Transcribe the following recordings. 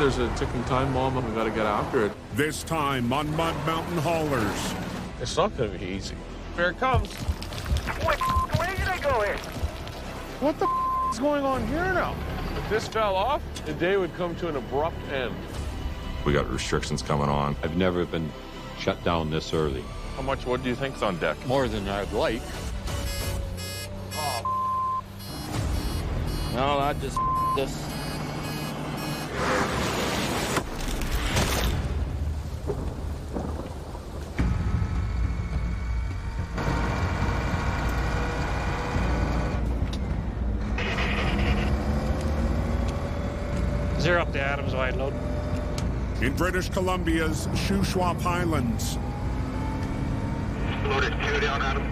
There's a ticking time bomb and we got to get after it. This time on Mud Mountain Haulers. It's not going to be easy. Here it comes. Wait, where did I go here? What the is going on here now? If this fell off, the day would come to an abrupt end. We got restrictions coming on. I've never been shut down this early. How much wood do you think's on deck? More than I'd like. Oh. No, I just this. Zero up to Adams wide load. In British Columbia's Shuswap Highlands. Loaded 2 down, Adam.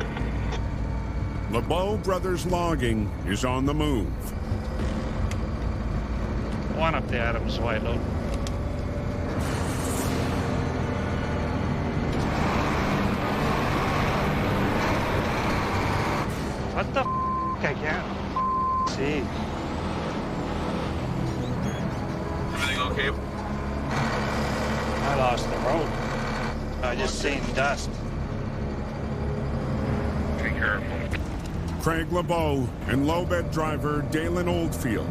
LeBeau Brothers Logging is on the move. One up to Adams wide load. What the I can't see. Everything okay? I lost the road. I just seen dust. Be careful. Craig LeBeau and low-bed driver Dalen Oldfield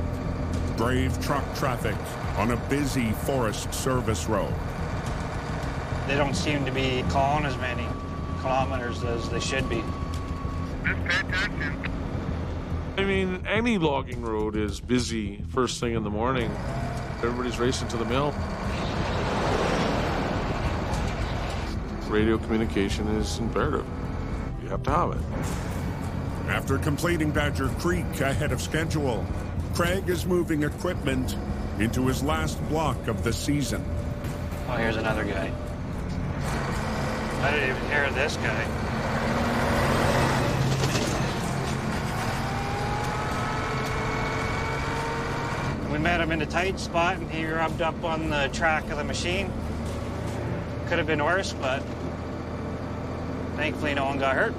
brave truck traffic on a busy Forest Service road. They don't seem to be calling as many kilometers as they should be. Just pay attention. I mean, any logging road is busy first thing in the morning. Everybody's racing to the mill. Radio communication is imperative. You have to have it. After completing Badger Creek ahead of schedule, Craig is moving equipment into his last block of the season. Oh, here's another guy. I didn't even hear this guy. We met him in a tight spot and he rubbed up on the track of the machine. Could have been worse, but thankfully no one got hurt.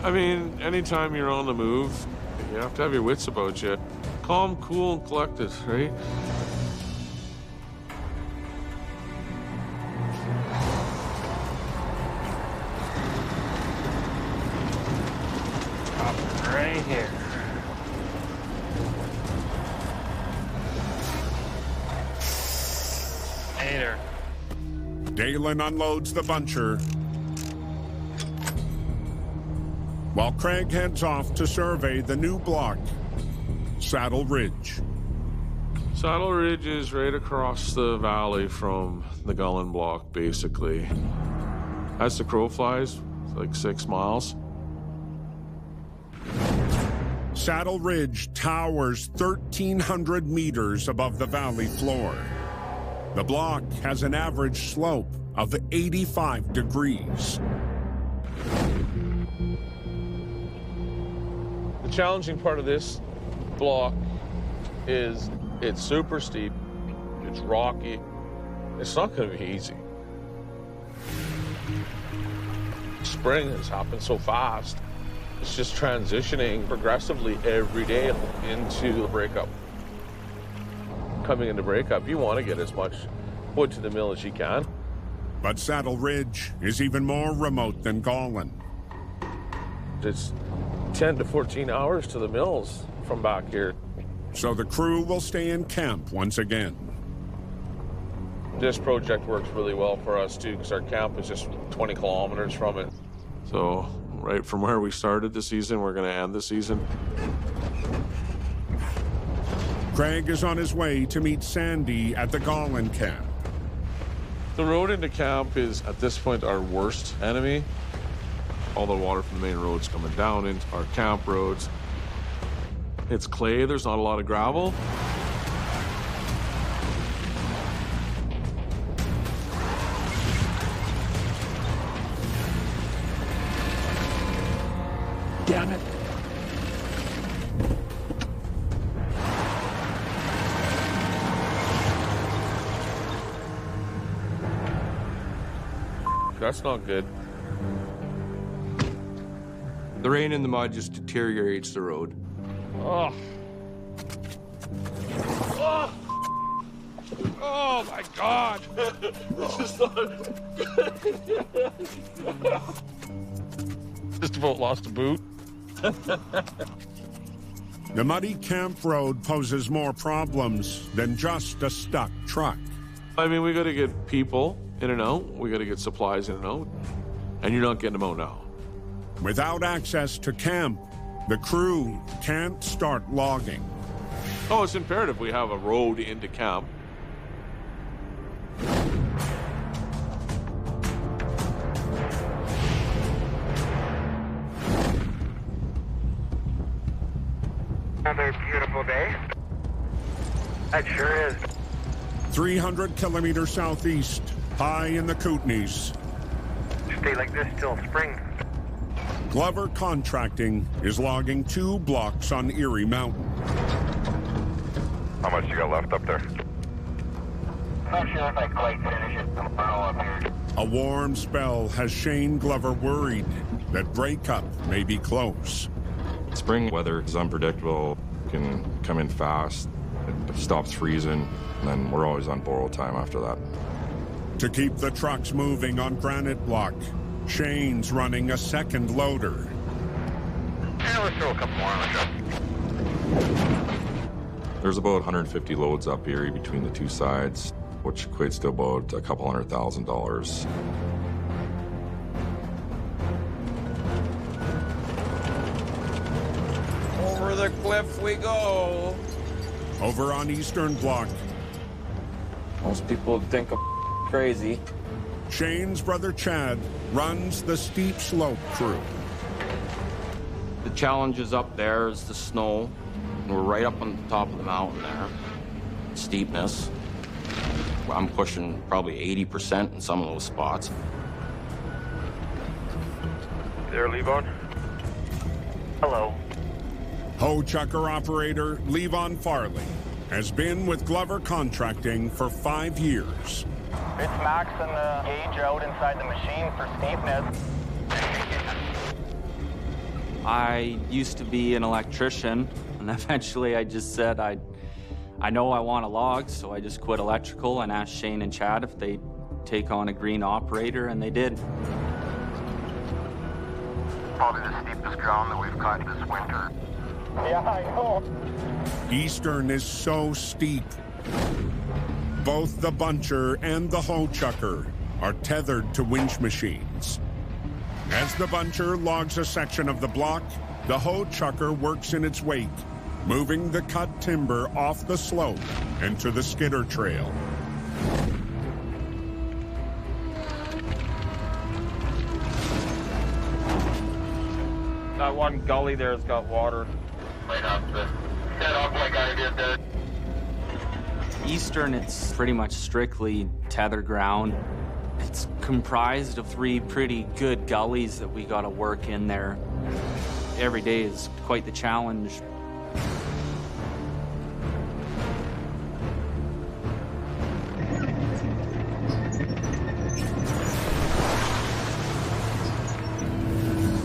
I mean, anytime you're on the move, you have to have your wits about you. Calm, cool, and collected, right? Up right here. Later. Dalen unloads the buncher, while Craig heads off to survey the new block, Saddle Ridge. Saddle Ridge is right across the valley from the Gullen block, basically. As the crow flies, it's like 6 miles. Saddle Ridge towers 1,300 meters above the valley floor. The block has an average slope of 85 degrees. The challenging part of this block is it's super steep, it's rocky, it's not going to be easy. Spring has happened so fast. It's just transitioning progressively every day into the breakup. Coming into breakup, you want to get as much wood to the mill as you can. But Saddle Ridge is even more remote than Gullen. It's 10 to 14 hours to the mills from back here. So the crew will stay in camp once again. This project works really well for us too, because our camp is just 20 kilometers from it. So right from where we started the season, we're going to end the season. Craig is on his way to meet Sandy at the Gullen camp. The road into camp is, at this point, our worst enemy. All the water from the main road's coming down into our camp roads. It's clay, there's not a lot of gravel. Damn it. That's not good. The rain and the mud just deteriorates the road. Oh. Oh my God! Just about lost a boot. The muddy camp road poses more problems than just a stuck truck. I mean, we got to get people in and out. We got to get supplies in and out. And you're not getting them out now. Without access to camp, the crew can't start logging. Oh, it's imperative we have a road into camp. Another beautiful day. That sure is. 300 kilometers southeast, high in the Kootenays, Stay like this till spring. Glover Contracting is logging 2 blocks on Erie Mountain. How much you got left up there? Not sure if I quite finish it tomorrow up here. A warm spell has Shane Glover worried that breakup may be close. Spring weather is unpredictable, can come in fast, it stops freezing, and then we're always on borrow time after that. To keep the trucks moving on Granite Block, Shane's running a second loader. Yeah, let's throw a couple more on the truck. There's about 150 loads up here between the two sides, which equates to about $200,000. Over the cliff we go. Over on Eastern Block, Most people would think I'm crazy. Shane's brother Chad runs the steep slope crew. The challenge is up there is the snow. We're right up on the top of the mountain there. Steepness. I'm pushing probably 80% in some of those spots. There, Levon? Hello. Hoe chucker operator Levon Farley has been with Glover Contracting for 5 years. It's maxing the gauge out inside the machine for steepness. I used to be an electrician, and eventually I just said I know I want to log, so I just quit electrical and asked Shane and Chad if they'd take on a green operator, and they did. Probably the steepest ground that we've caught this winter. Yeah, I know. Eastern is so steep. Both the buncher and the hoe chucker are tethered to winch machines. As the buncher logs a section of the block, the hoe chucker works in its wake, moving the cut timber off the slope and to the skidder trail. That one gully there's got water. Right off the set off like I did there. Eastern, it's pretty much strictly tether ground. It's comprised of 3 pretty good gullies that we got to work in there. Every day is quite the challenge.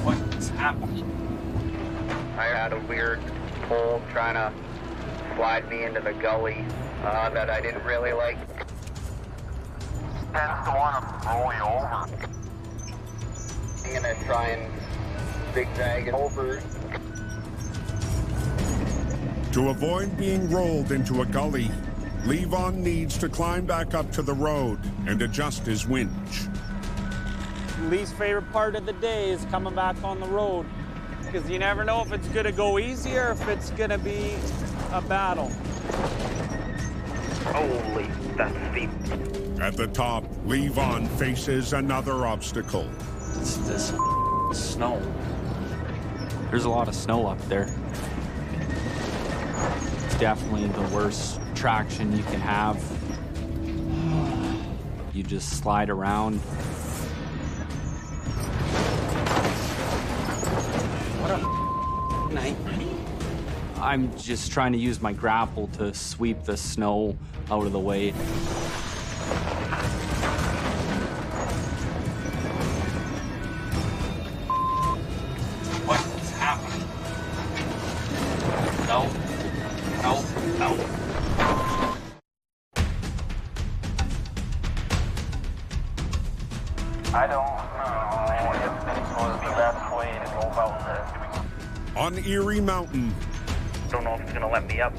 What's happening? I had a weird pole trying to slide me into the gully that I didn't really like. Tends to want to roll you over. I'm gonna try and zigzag it over. To avoid being rolled into a gully, Levon needs to climb back up to the road and adjust his winch. Least favorite part of the day is coming back on the road, because you never know if it's going to go easy or if it's going to be a battle. Holy, that's steep. At the top, Levon faces another obstacle. It's this snow. There's a lot of snow up there. It's definitely the worst traction you can have. You just slide around. What a night. I'm just trying to use my grapple to sweep the snow out of the way. What's happening? No. No. No. I don't know if this was the best way to go about this. On Erie Mountain, Don't know if it's gonna let me up.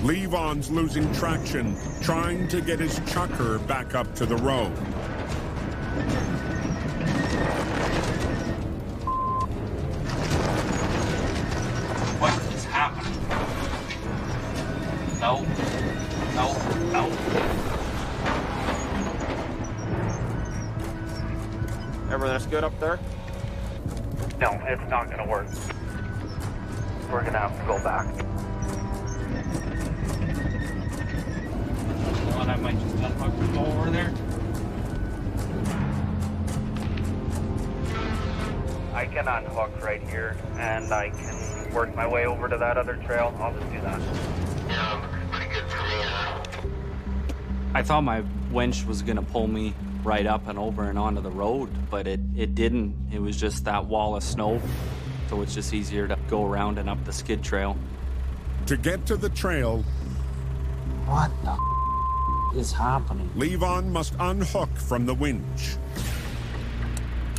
Levon's losing traction, trying to get his chucker back up to the road. What is happening? No. Everything's good up there? No, it's not gonna work. We're gonna have to go back. Well, I might just unhook and go over there. I can unhook right here, and I can work my way over to that other trail. I'll just do that. I thought my winch was gonna pull me right up and over and onto the road, but it didn't. It was just that wall of snow, so it's just easier to go around and up the skid trail. To get to the trail, What the is happening? Levon must unhook from the winch.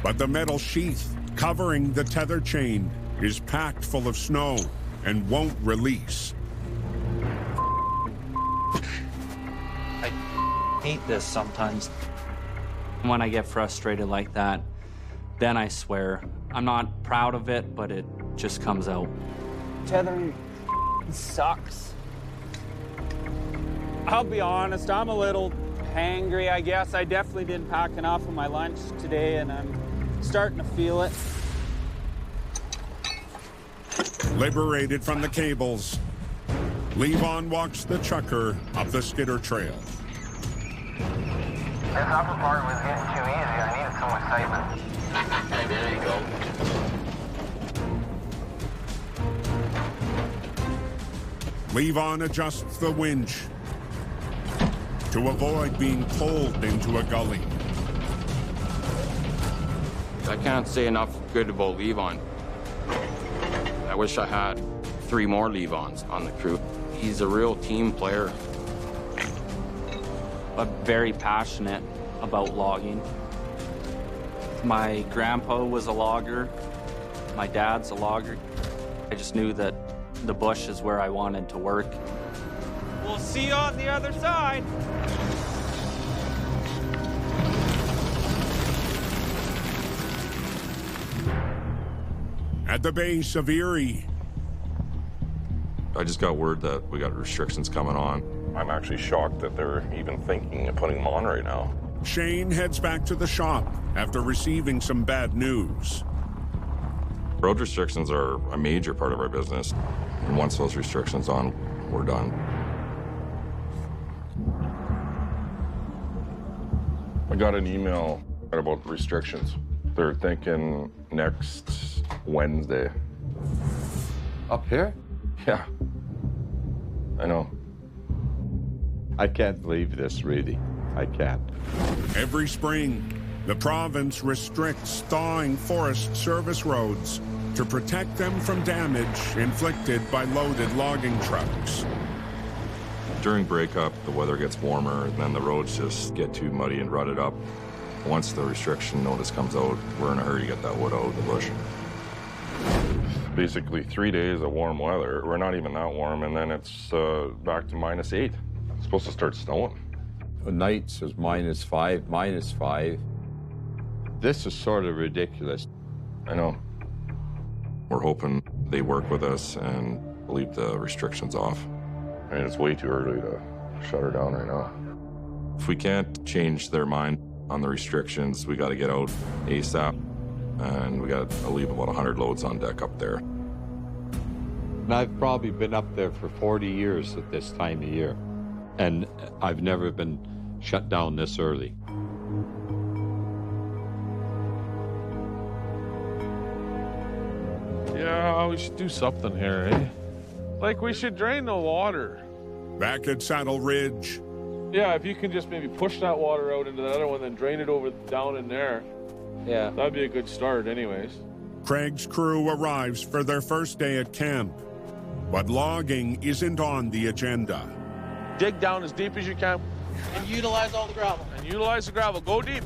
But the metal sheath covering the tether chain is packed full of snow and won't release. I hate this sometimes. When I get frustrated like that, then I swear. I'm not proud of it, but it just comes out. Tethering sucks. I'll be honest, I'm a little hangry, I guess. I definitely didn't pack enough of my lunch today, and I'm starting to feel it. Liberated from the cables, Levon walks the chucker up the skidder trail. This upper part was getting too easy. I needed some excitement. There you go. Levon adjusts the winch to avoid being pulled into a gully. I can't say enough good about Levon. I wish I had 3 more Levons on the crew. He's a real team player. But very passionate about logging. My grandpa was a logger. My dad's a logger. I just knew that the bush is where I wanted to work. We'll see you on the other side. At the base of Erie, I just got word that we got restrictions coming on. I'm actually shocked that they're even thinking of putting them on right now. Shane heads back to the shop after receiving some bad news. Road restrictions are a major part of our business. And once those restrictions on, we're done. I got an email about restrictions. They're thinking next Wednesday. Up here? Yeah. I know. I can't believe this, really. I can't. Every spring, the province restricts thawing forest service roads to protect them from damage inflicted by loaded logging trucks. During breakup, the weather gets warmer, and then the roads just get too muddy and rutted up. Once the restriction notice comes out, we're in a hurry to get that wood out of the bush. Basically 3 days of warm weather. We're not even that warm, and then it's back to -8. It's supposed to start snowing. Nights is -5, -5. This is sort of ridiculous. I know. We're hoping they work with us and leave the restrictions off. I mean, it's way too early to shut her down right now. If we can't change their mind on the restrictions, we got to get out ASAP, and we got to leave about 100 loads on deck up there. And I've probably been up there for 40 years at this time of year, and I've never been shut down this early. Yeah, we should do something here, eh? Like, we should drain the water. Back at Saddle Ridge, Yeah, if you can just maybe push that water out into the other one, then drain it over down in there. Yeah. That'd be a good start anyways. Craig's crew arrives for their first day at camp, but logging isn't on the agenda. Dig down as deep as you can. And utilize all the gravel. And utilize the gravel. Go deep.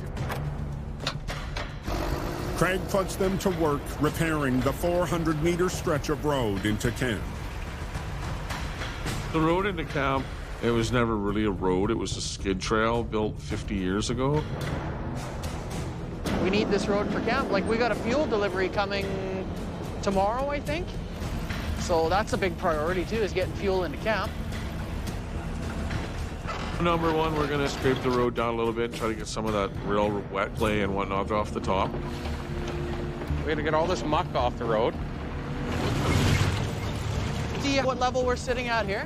Craig puts them to work repairing the 400-meter stretch of road into camp. The road into camp, it was never really a road. It was a skid trail built 50 years ago. We need this road for camp. Like, we got a fuel delivery coming tomorrow, I think. So that's a big priority, too, is getting fuel into camp. Number one, we're gonna scrape the road down a little bit and try to get some of that real wet clay and whatnot off the top. We gotta get all this muck off the road. See what level we're sitting at here?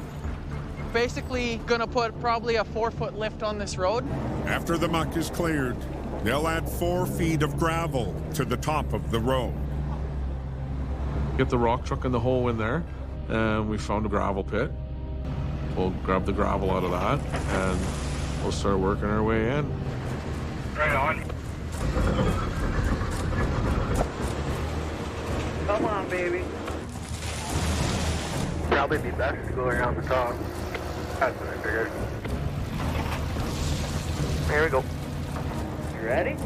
Basically gonna put probably a 4-foot lift on this road. After the muck is cleared, they'll add 4 feet of gravel to the top of the road. Get the rock truck in the hole in there, and we found a gravel pit. We'll grab the gravel out of that, and we'll start working our way in. Right on. Come on, baby. Probably be best to go around the top. That's what I figured. Here we go. You ready?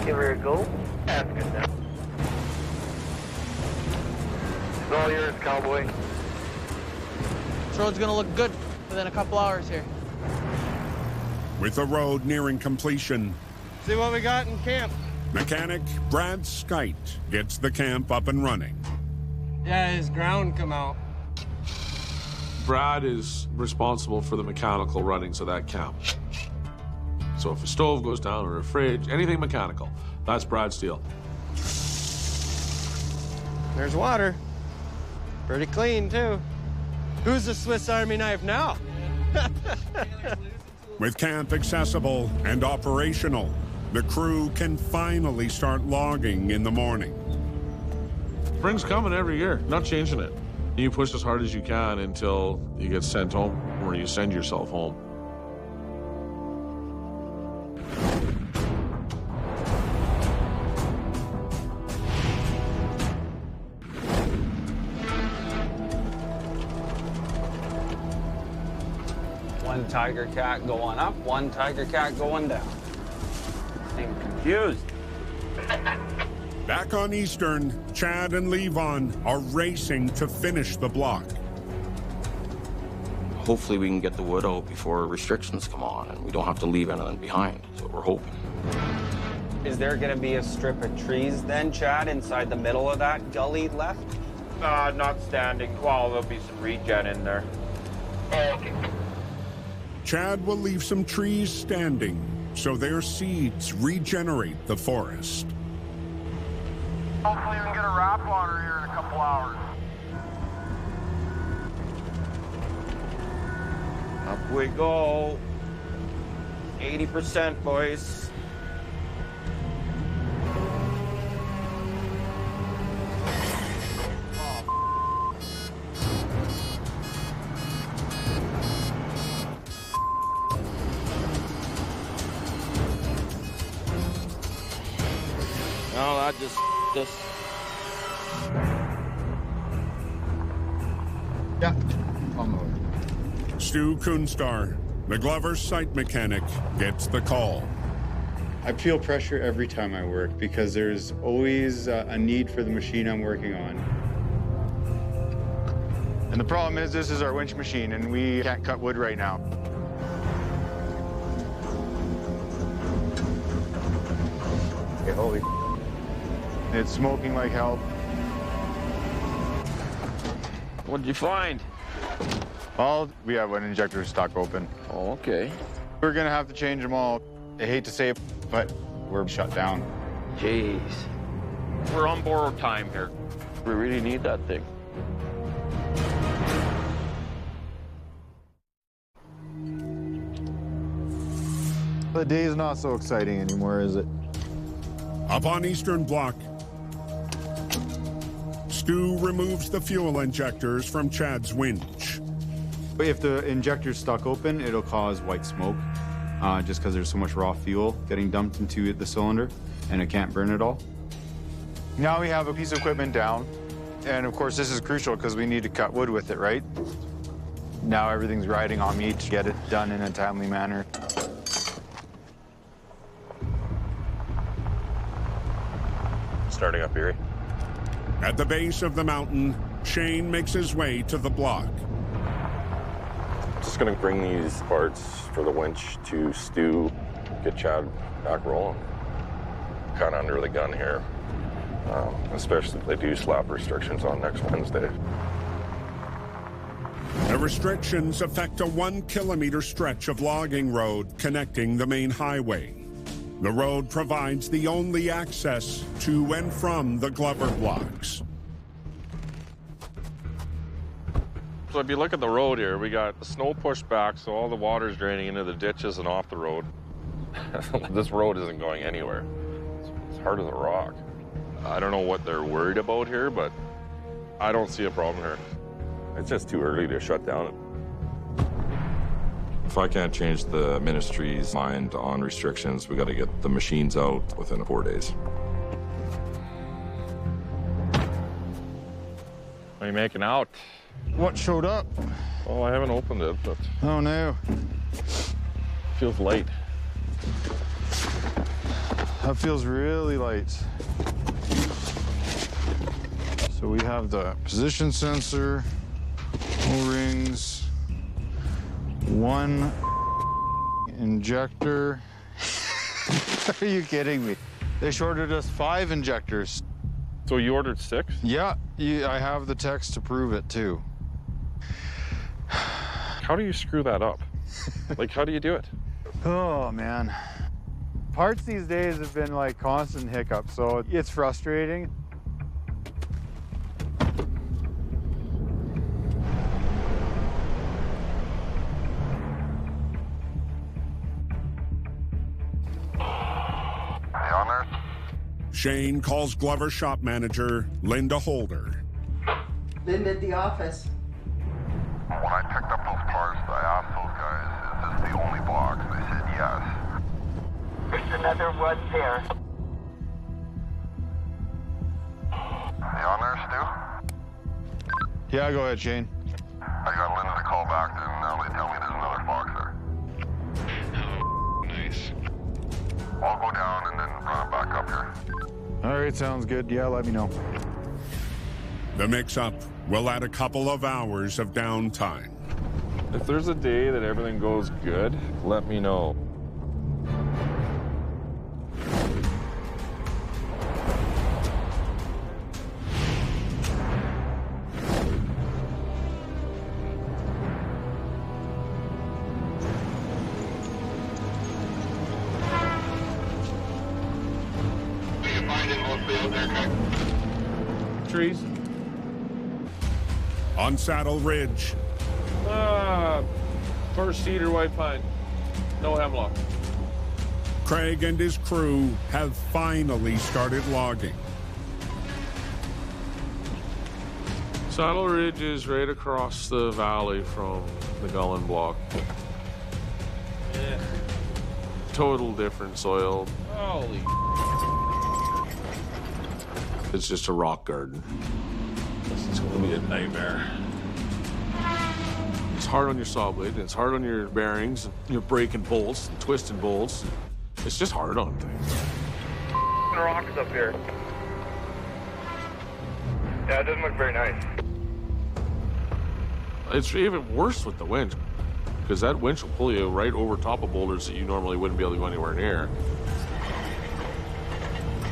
Give her a go. That's good now. It's all yours, cowboy. This road's gonna look good within a couple hours here. With the road nearing completion, See what we got in camp. mechanic Brad Skite gets the camp up and running. Yeah, his ground come out. Brad is responsible for the mechanical runnings of that camp. So if a stove goes down or a fridge, anything mechanical, that's Brad's deal. There's water. Pretty clean, too. Who's the Swiss Army knife now? With camp accessible and operational, the crew can finally start logging in the morning. Spring's coming every year, not changing it. You push as hard as you can until you get sent home or you send yourself home. One tiger cat going up, one tiger cat going down. I'm confused. Back on Eastern, Chad and Levon are racing to finish the block. Hopefully we can get the wood out before restrictions come on and we don't have to leave anything behind. That's what we're hoping. Is there gonna be a strip of trees then, Chad, inside the middle of that gully left? Not standing. Well, there'll be some regen in there. Okay. Chad will leave some trees standing so their seeds regenerate the forest. Hopefully we can get a wrap on her here in a couple hours. Up we go. 80%, boys. No, that just. Yeah, I'm over. Stu Kunstar, the Glover's site mechanic, gets the call. I feel pressure every time I work because there's always a need for the machine I'm working on. And the problem is this is our winch machine and we can't cut wood right now. Okay, holy. It's smoking like hell. What'd you find? Well, we have one injector stuck open. Oh, okay. We're gonna have to change them all. I hate to say it, but we're shut down. Jeez. We're on borrowed time here. We really need that thing. The day is not so exciting anymore, is it? Up on Eastern Block, Stu removes the fuel injectors from Chad's winch. If the injector's stuck open, it'll cause white smoke, just because there's so much raw fuel getting dumped into the cylinder, and it can't burn it all. Now we have a piece of equipment down, and of course this is crucial because we need to cut wood with it, right? Now everything's riding on me to get it done in a timely manner. starting up Erie. At the base of the mountain, Shane makes his way to the block. Just gonna bring these parts for the winch to Stu, get Chad back rolling. Kind of under the gun here, especially if they do slap restrictions on next Wednesday. The restrictions affect a 1 kilometer stretch of logging road connecting the main highway. The road provides the only access to and from the Glover blocks. So if you look at the road here, we got the snow pushed back, so all the water's draining into the ditches and off the road. This road isn't going anywhere. It's hard as a rock. I don't know what they're worried about here, but I don't see a problem here. It's just too early to shut down. If I can't change the ministry's mind on restrictions, we got to get the machines out within 4 days. What are you making out? What showed up? Oh, I haven't opened it, but... Oh, no. Feels light. That feels really light. So we have the position sensor, O-rings, 1 injector. Are you kidding me? They shorted us 5 injectors. So you ordered 6? Yeah, I have the text to prove it, too. How do you screw that up? Like, how do you do it? Oh, man. Parts these days have been like constant hiccups, so it's frustrating. Shane calls Glover shop manager Linda Holder. Linda at the office. When I picked up those parts, I asked those guys, is this the only box? They said yes. There's another one there. You on there, Stu? Yeah, go ahead, Shane. I got Linda to call back, and now they tell me there's another box there. Oh, nice. I'll go down and then run it back up here. All right, sounds good. Yeah, let me know. The mix-up will add a couple of hours of downtime. If there's a day that everything goes good, let me know. Trees. On Saddle Ridge. First cedar white pine. No hemlock. Craig and his crew have finally started logging. Saddle Ridge is right across the valley from the Gullen block. Yeah. Total different soil. Holy. It's just a rock garden. This is going to be a nightmare. It's hard on your saw blade, and it's hard on your bearings, and you're breaking bolts, and twisting bolts. It's just hard on things. Rocks up here. Yeah, it doesn't look very nice. It's even worse with the winch, because that winch will pull you right over top of boulders that you normally wouldn't be able to go anywhere near.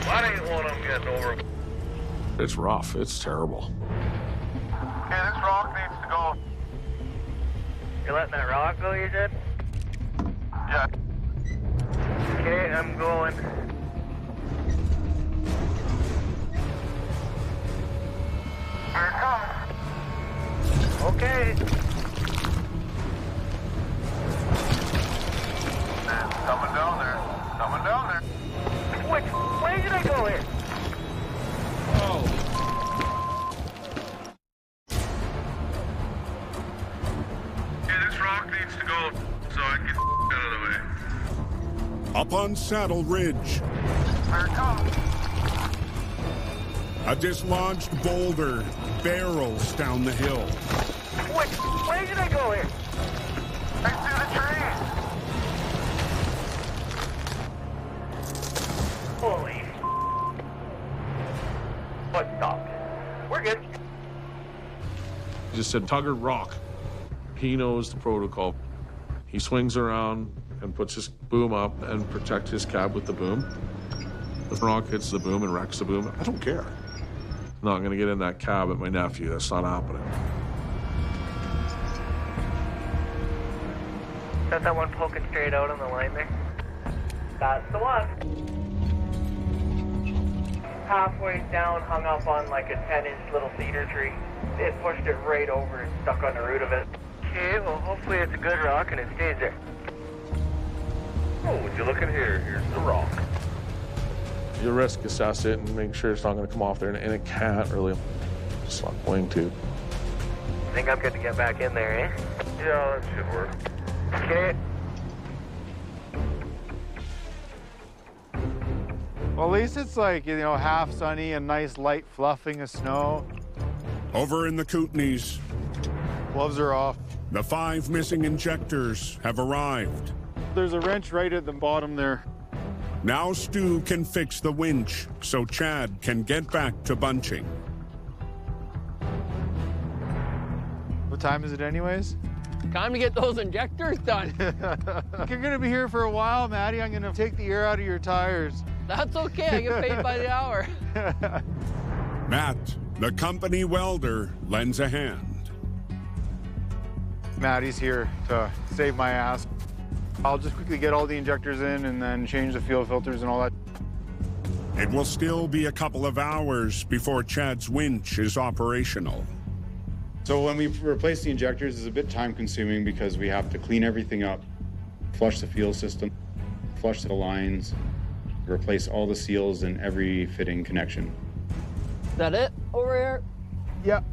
That ain't one I'm getting over. It's rough. It's terrible. Okay, this rock needs to go. You're letting that rock go, you said? Yeah. Okay, I'm going. Here it comes. Okay. It's coming down there. Coming down there. Which way did I go here? This rock needs to go so I can get out of the way. Up on Saddle Ridge, Here it comes. a dislodged boulder barrels down the hill. Which way did I go here? I see the trees. Holy. just said, Tugger, rock. He knows the protocol. He swings around and puts his boom up and protects his cab with the boom. The rock hits the boom and wrecks the boom. I don't care. I'm not gonna get in that cab at my nephew. That's not happening. Is that one poking straight out on the line there? That's the one. Halfway down, hung up on like a 10-inch little cedar tree. It pushed it right over and stuck on the root of it. Okay, well hopefully it's a good rock and it stays there. Oh, would you look at here? Here's the rock. You risk assess it and make sure it's not gonna come off there, and it can't really. Just not going to. I think I'm good to get back in there, eh? Yeah, that should work. Okay. Well, at least it's like, you know, half sunny and nice light fluffing of snow. Over in the Kootenays, gloves are off. The 5 missing injectors have arrived. There's a wrench right at the bottom there. Now Stu can fix the winch so Chad can get back to bunching. What time is it anyways? Time to get those injectors done. You're gonna be here for a while, Maddie. I'm gonna take the air out of your tires. That's okay, I get paid by the hour. Matt, the company welder, lends a hand. Maddie's here to save my ass. I'll just quickly get all the injectors in and then change the fuel filters and all that. It will still be a couple of hours before Chad's winch is operational. So when we replace the injectors, it's a bit time consuming because we have to clean everything up, flush the fuel system, flush the lines, replace all the seals in every fitting connection. Is that it over here? Yep.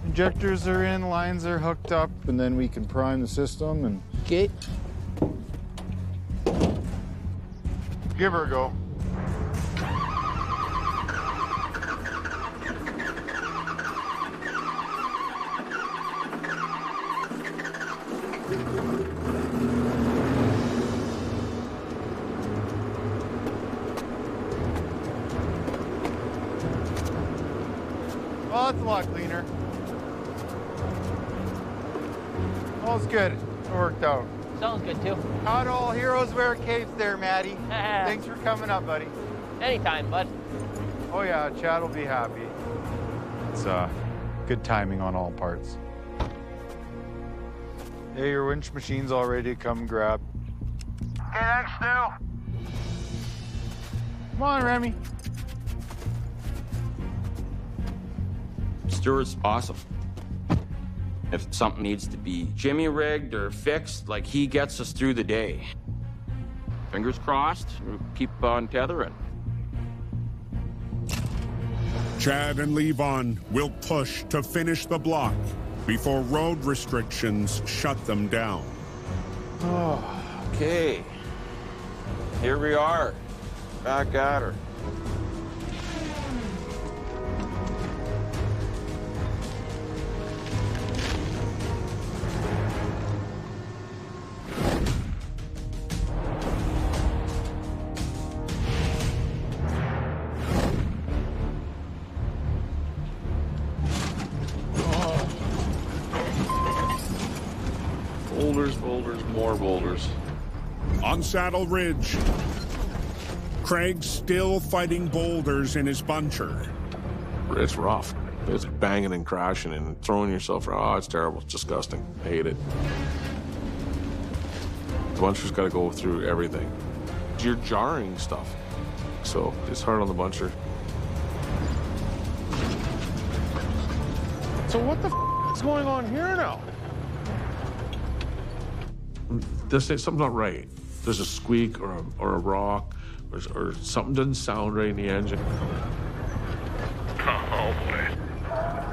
Injectors are in, lines are hooked up, and then we can prime the system and... Okay. Give her a go. Well, that's a lot cleaner. All's good. It worked out. Sounds good, too. Not all heroes wear capes there, Maddie. Thanks for coming up, buddy. Anytime, bud. Oh, yeah, Chad will be happy. It's good timing on all parts. Hey, your winch machine's all ready to come grab. Okay, thanks, Stu. Come on, Remy. Stuart's awesome. If something needs to be jimmy rigged or fixed, like, he gets us through the day. Fingers crossed, we'll keep on tethering. Chad and Levon will push to finish the block before road restrictions shut them down. Oh, okay. Here we are, back at her. Boulders, more boulders. On Saddle Ridge, Craig's still fighting boulders in his buncher. It's rough. It's banging and crashing and throwing yourself around. Oh, it's terrible. It's disgusting. I hate it. The buncher's got to go through everything. You're jarring stuff. So it's hard on the buncher. So what the is going on here now? Something's not right. There's a squeak or a rock or something doesn't sound right in the engine. Oh, boy.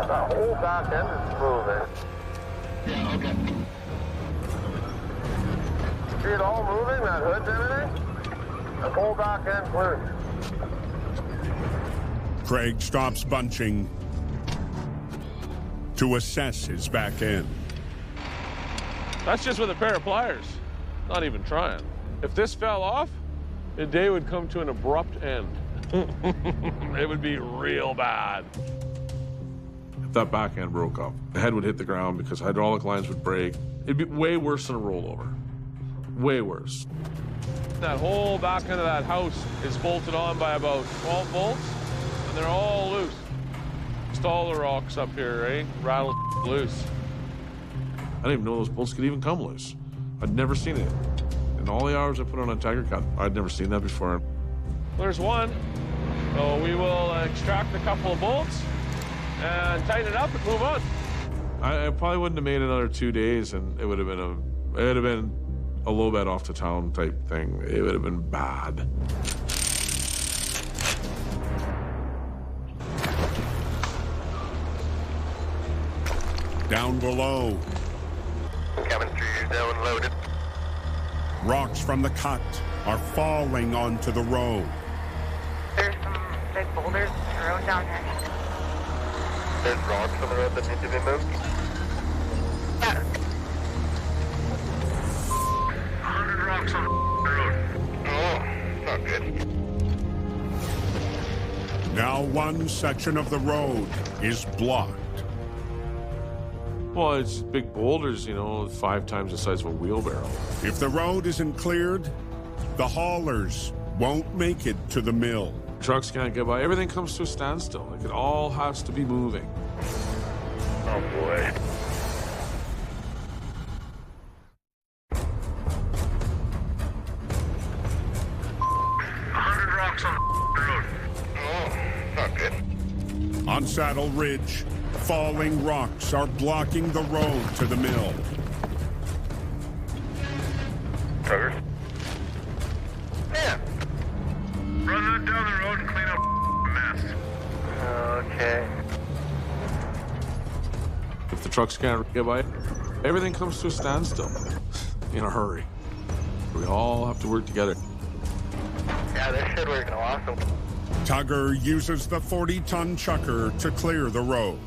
The whole back end is moving. Yeah, okay. See it all moving, that hood's everything? The whole back end's loose. Craig stops bunching to assess his back end. That's just with a pair of pliers. Not even trying. If this fell off, the day would come to an abrupt end. It would be real bad. that back end broke up. The head would hit the ground because hydraulic lines would break. It'd be way worse than a rollover. Way worse. That whole back end of that house is bolted on by about 12 bolts, and they're all loose. Just all the rocks up here, right? Rattled loose. I didn't even know those bolts could even come loose. I'd never seen it. In all the hours I put on a Tiger Cut, I'd never seen that before. There's one. So we will extract a couple of bolts and tighten it up and move on. I probably wouldn't have made another 2 days, and it would have been a low bed off the town type thing. It would have been bad. Down below. Coming through, down loaded. Rocks from the cut are falling onto the road. There's some big boulders in the road down there. There's rocks on the road that need to be moved. Yeah. 100 rocks on the road. Oh, not good. Now one section of the road is blocked. Well, it's big boulders, you know, 5 times the size of a wheelbarrow. If the road isn't cleared, the haulers won't make it to the mill. Trucks can't get by. Everything comes to a standstill. Like, it all has to be moving. Oh, boy. On Saddle Ridge, falling rocks are blocking the road to the mill. Tugger? Yeah. Run that down the road and clean up mess. Okay. If the trucks can't get by, everything comes to a standstill in a hurry. We all have to work together. Yeah, this should work awesome. Tugger uses the 40-ton chucker to clear the road.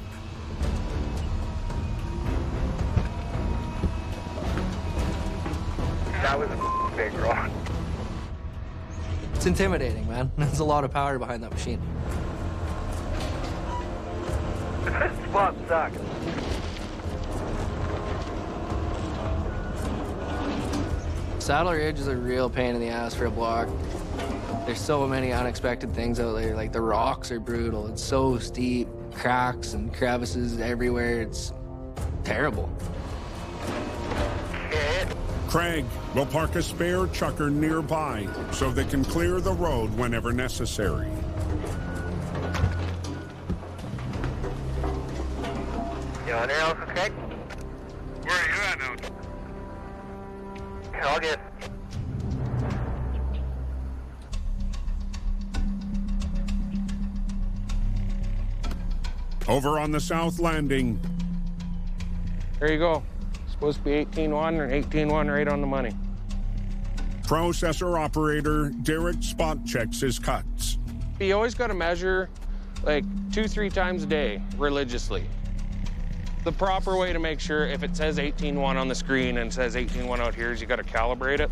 That was a big rock. It's intimidating, man. There's a lot of power behind that machine. This spot sucks. Saddle Ridge is a real pain in the ass for a block. There's so many unexpected things out there. Like, the rocks are brutal. It's so steep, cracks and crevices everywhere. It's terrible. Craig will park a spare chucker nearby so they can clear the road whenever necessary. You want anything else, Craig? Where are you at now? All good. Over on the South Landing. There you go. Supposed to be 18-1 or 18-1 right on the money. Processor operator Derek spot checks his cuts. You always got to measure like 2-3 times a day religiously. The proper way to make sure if it says 18-1 on the screen and says 18-1 out here is you got to calibrate it.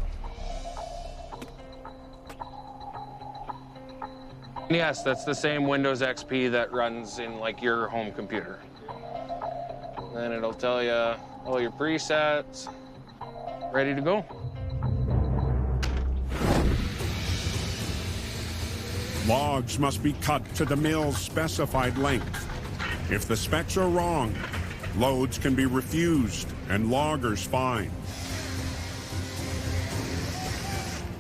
Yes, that's the same Windows XP that runs in like your home computer. Then it'll tell you all your presets, ready to go. Logs must be cut to the mill's specified length. If the specs are wrong, loads can be refused and loggers fined.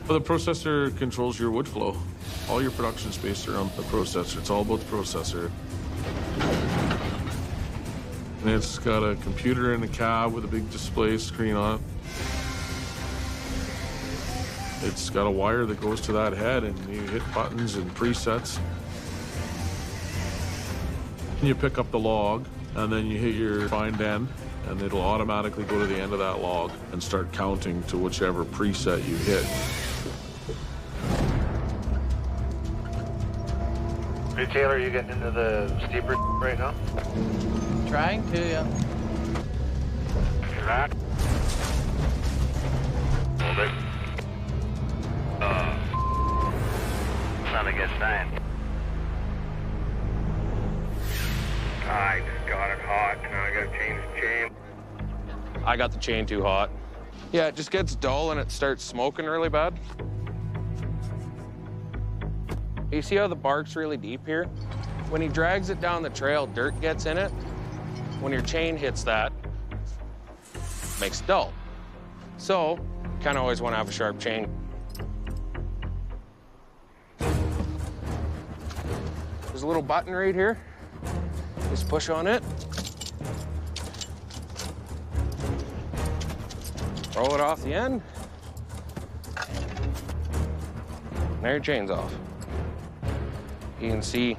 Well, the processor controls your wood flow. All your production space around the processor. It's all about the processor. And it's got a computer in the cab with a big display screen on it. It's got a wire that goes to that head, and you hit buttons and presets. And you pick up the log, and then you hit your find end, and it'll automatically go to the end of that log and start counting to whichever preset you hit. Hey, Taylor, are you getting into the steeper right now? Trying to, yeah. You're at? Hold it. Not a good sign. I just got I got the chain too hot. Yeah, it just gets dull and it starts smoking really bad. You see how the bark's really deep here? When he drags it down the trail, dirt gets in it. When your chain hits that, it makes it dull. So, kind of always want to have a sharp chain. There's a little button right here. Just push on it. Roll it off the end. There your chain's off. You can see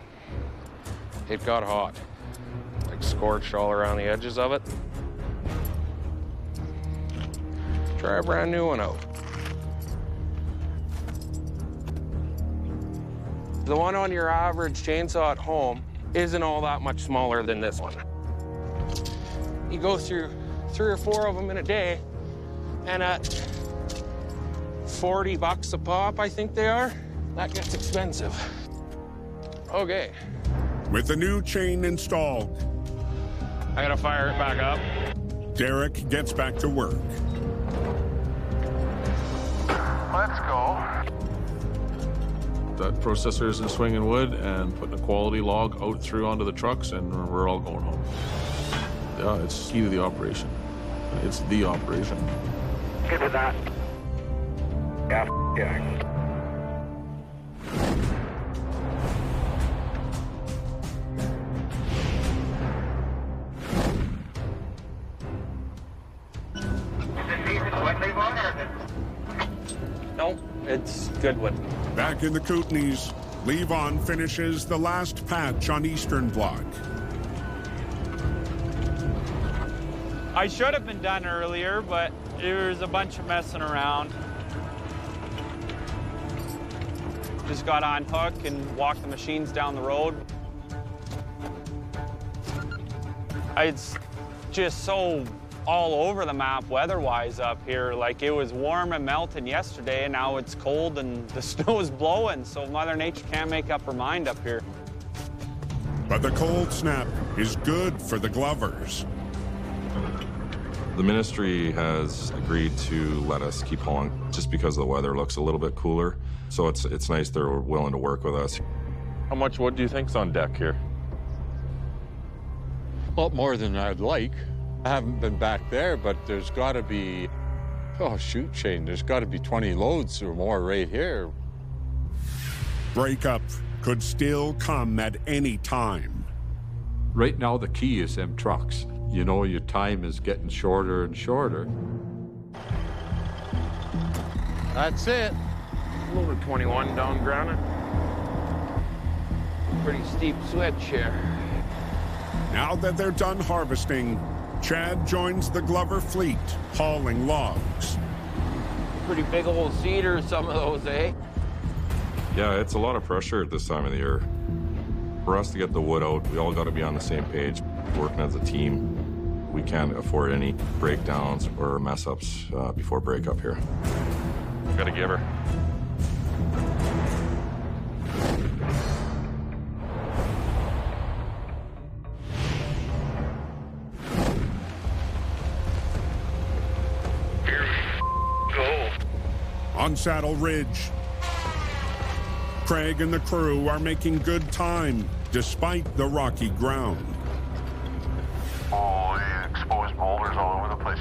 it got hot, like scorched all around the edges of it. Try a brand new one out. The one on your average chainsaw at home isn't all that much smaller than this one. You go through 3 or 4 of them in a day, and at $40 a pop, I think they are, that gets expensive. Okay. With the new chain installed, I gotta fire it back up. Derek gets back to work. Let's go. That processor is in swinging wood and putting a quality log out through onto the trucks, and we're all going home. Yeah, it's key to the operation. It's the operation. Good with that. Yeah, yeah. No, it's good wood. Back in the Kootenays, Levon finishes the last patch on Eastern Block. I should have been done earlier, but there was a bunch of messing around. Just got on hook and walked the machines down the road. It's just so all over the map weather-wise up here. Like, it was warm and melting yesterday, and now it's cold and the snow is blowing, so Mother Nature can't make up her mind up here. But the cold snap is good for the Glovers. The ministry has agreed to let us keep hauling just because the weather looks a little bit cooler. So it's nice they're willing to work with us. How much wood do you think's on deck here? A lot more than I'd like. I haven't been back there, but there's got to be, oh shoot, Shane, there's got to be 20 loads or more right here. Breakup could still come at any time. Right now, the key is them trucks. You know, your time is getting shorter and shorter. That's it. Loader 21 down granite. Pretty steep switch here. Now that they're done harvesting, Chad joins the Glover fleet, hauling logs. Pretty big old cedar, some of those, eh? Yeah, it's a lot of pressure at this time of the year. For us to get the wood out, we all got to be on the same page, working as a team. We can't afford any breakdowns or mess-ups before breakup here. Gotta give her. On Saddle Ridge, Craig and the crew are making good time despite the rocky ground. Oh, yeah, exposed boulders all over the place.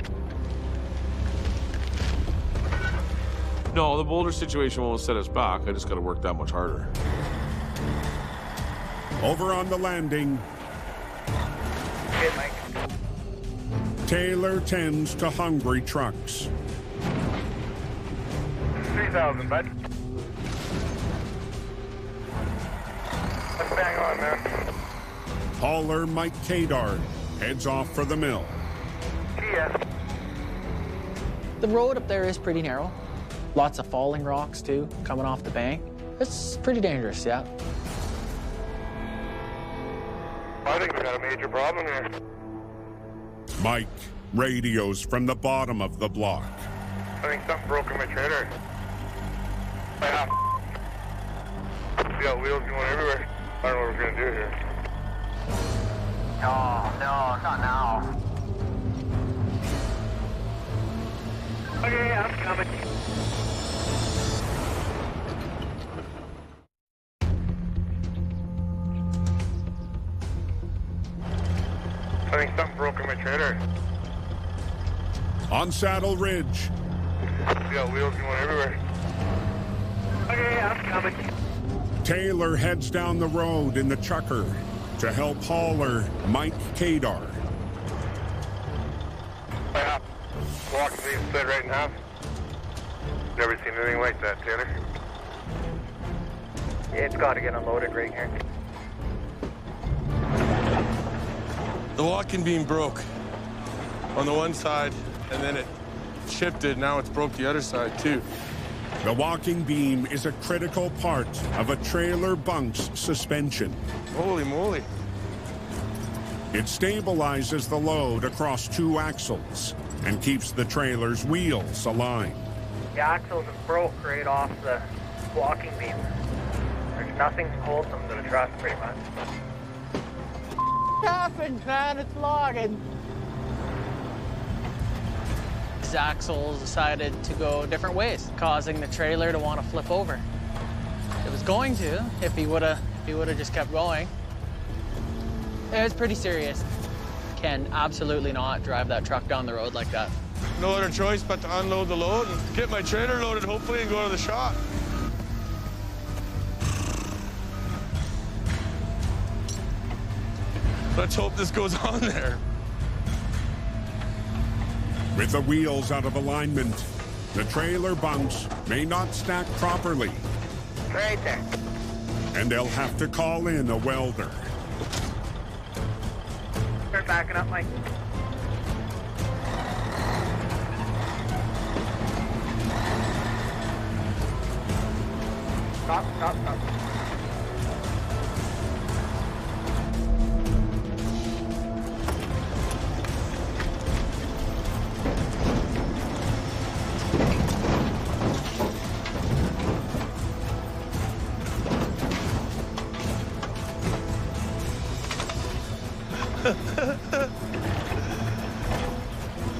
No, the boulder situation won't set us back. I just got to work that much harder. Over on the landing, Taylor tends to hungry trucks. 3,000, bud. Let's bang on, man. Hauler Mike Kadar heads off for the mill. Yes. The road up there is pretty narrow. Lots of falling rocks, too, coming off the bank. It's pretty dangerous, yeah. I think we got a major problem here. Mike radios from the bottom of the block. I think something broke in my trailer. Yeah. We got wheels going everywhere. I don't know what we're gonna do here. No, not now. I think something broke in my trailer. On Saddle Ridge, We got wheels going everywhere. Okay, I'm coming. Taylor heads down the road in the chucker to help hauler Mike Kadar. Yeah. Walking being split right in half. Never seen anything like that, Taylor. It's got to get unloaded right here. The walking beam broke on the one side, and then it shifted. Now it's broke the other side, too. The walking beam is a critical part of a trailer bunk's suspension. Holy moly. It stabilizes the load across two axles and keeps the trailer's wheels aligned. The axles have broke right off the walking beam. There's nothing holds them to the truck, pretty much. Happened, man. It's logging. His axles decided to go different ways, causing the trailer to want to flip over. It was going to if he would have just kept going. It was pretty serious. Can absolutely not drive that truck down the road like that. No other choice but to unload the load and get my trailer loaded, hopefully, and go to the shop. Let's hope this goes on there. With the wheels out of alignment, the trailer bunks may not stack properly. Right there. And they'll have to call in a welder. Start backing up, Mike. Stop, stop, stop.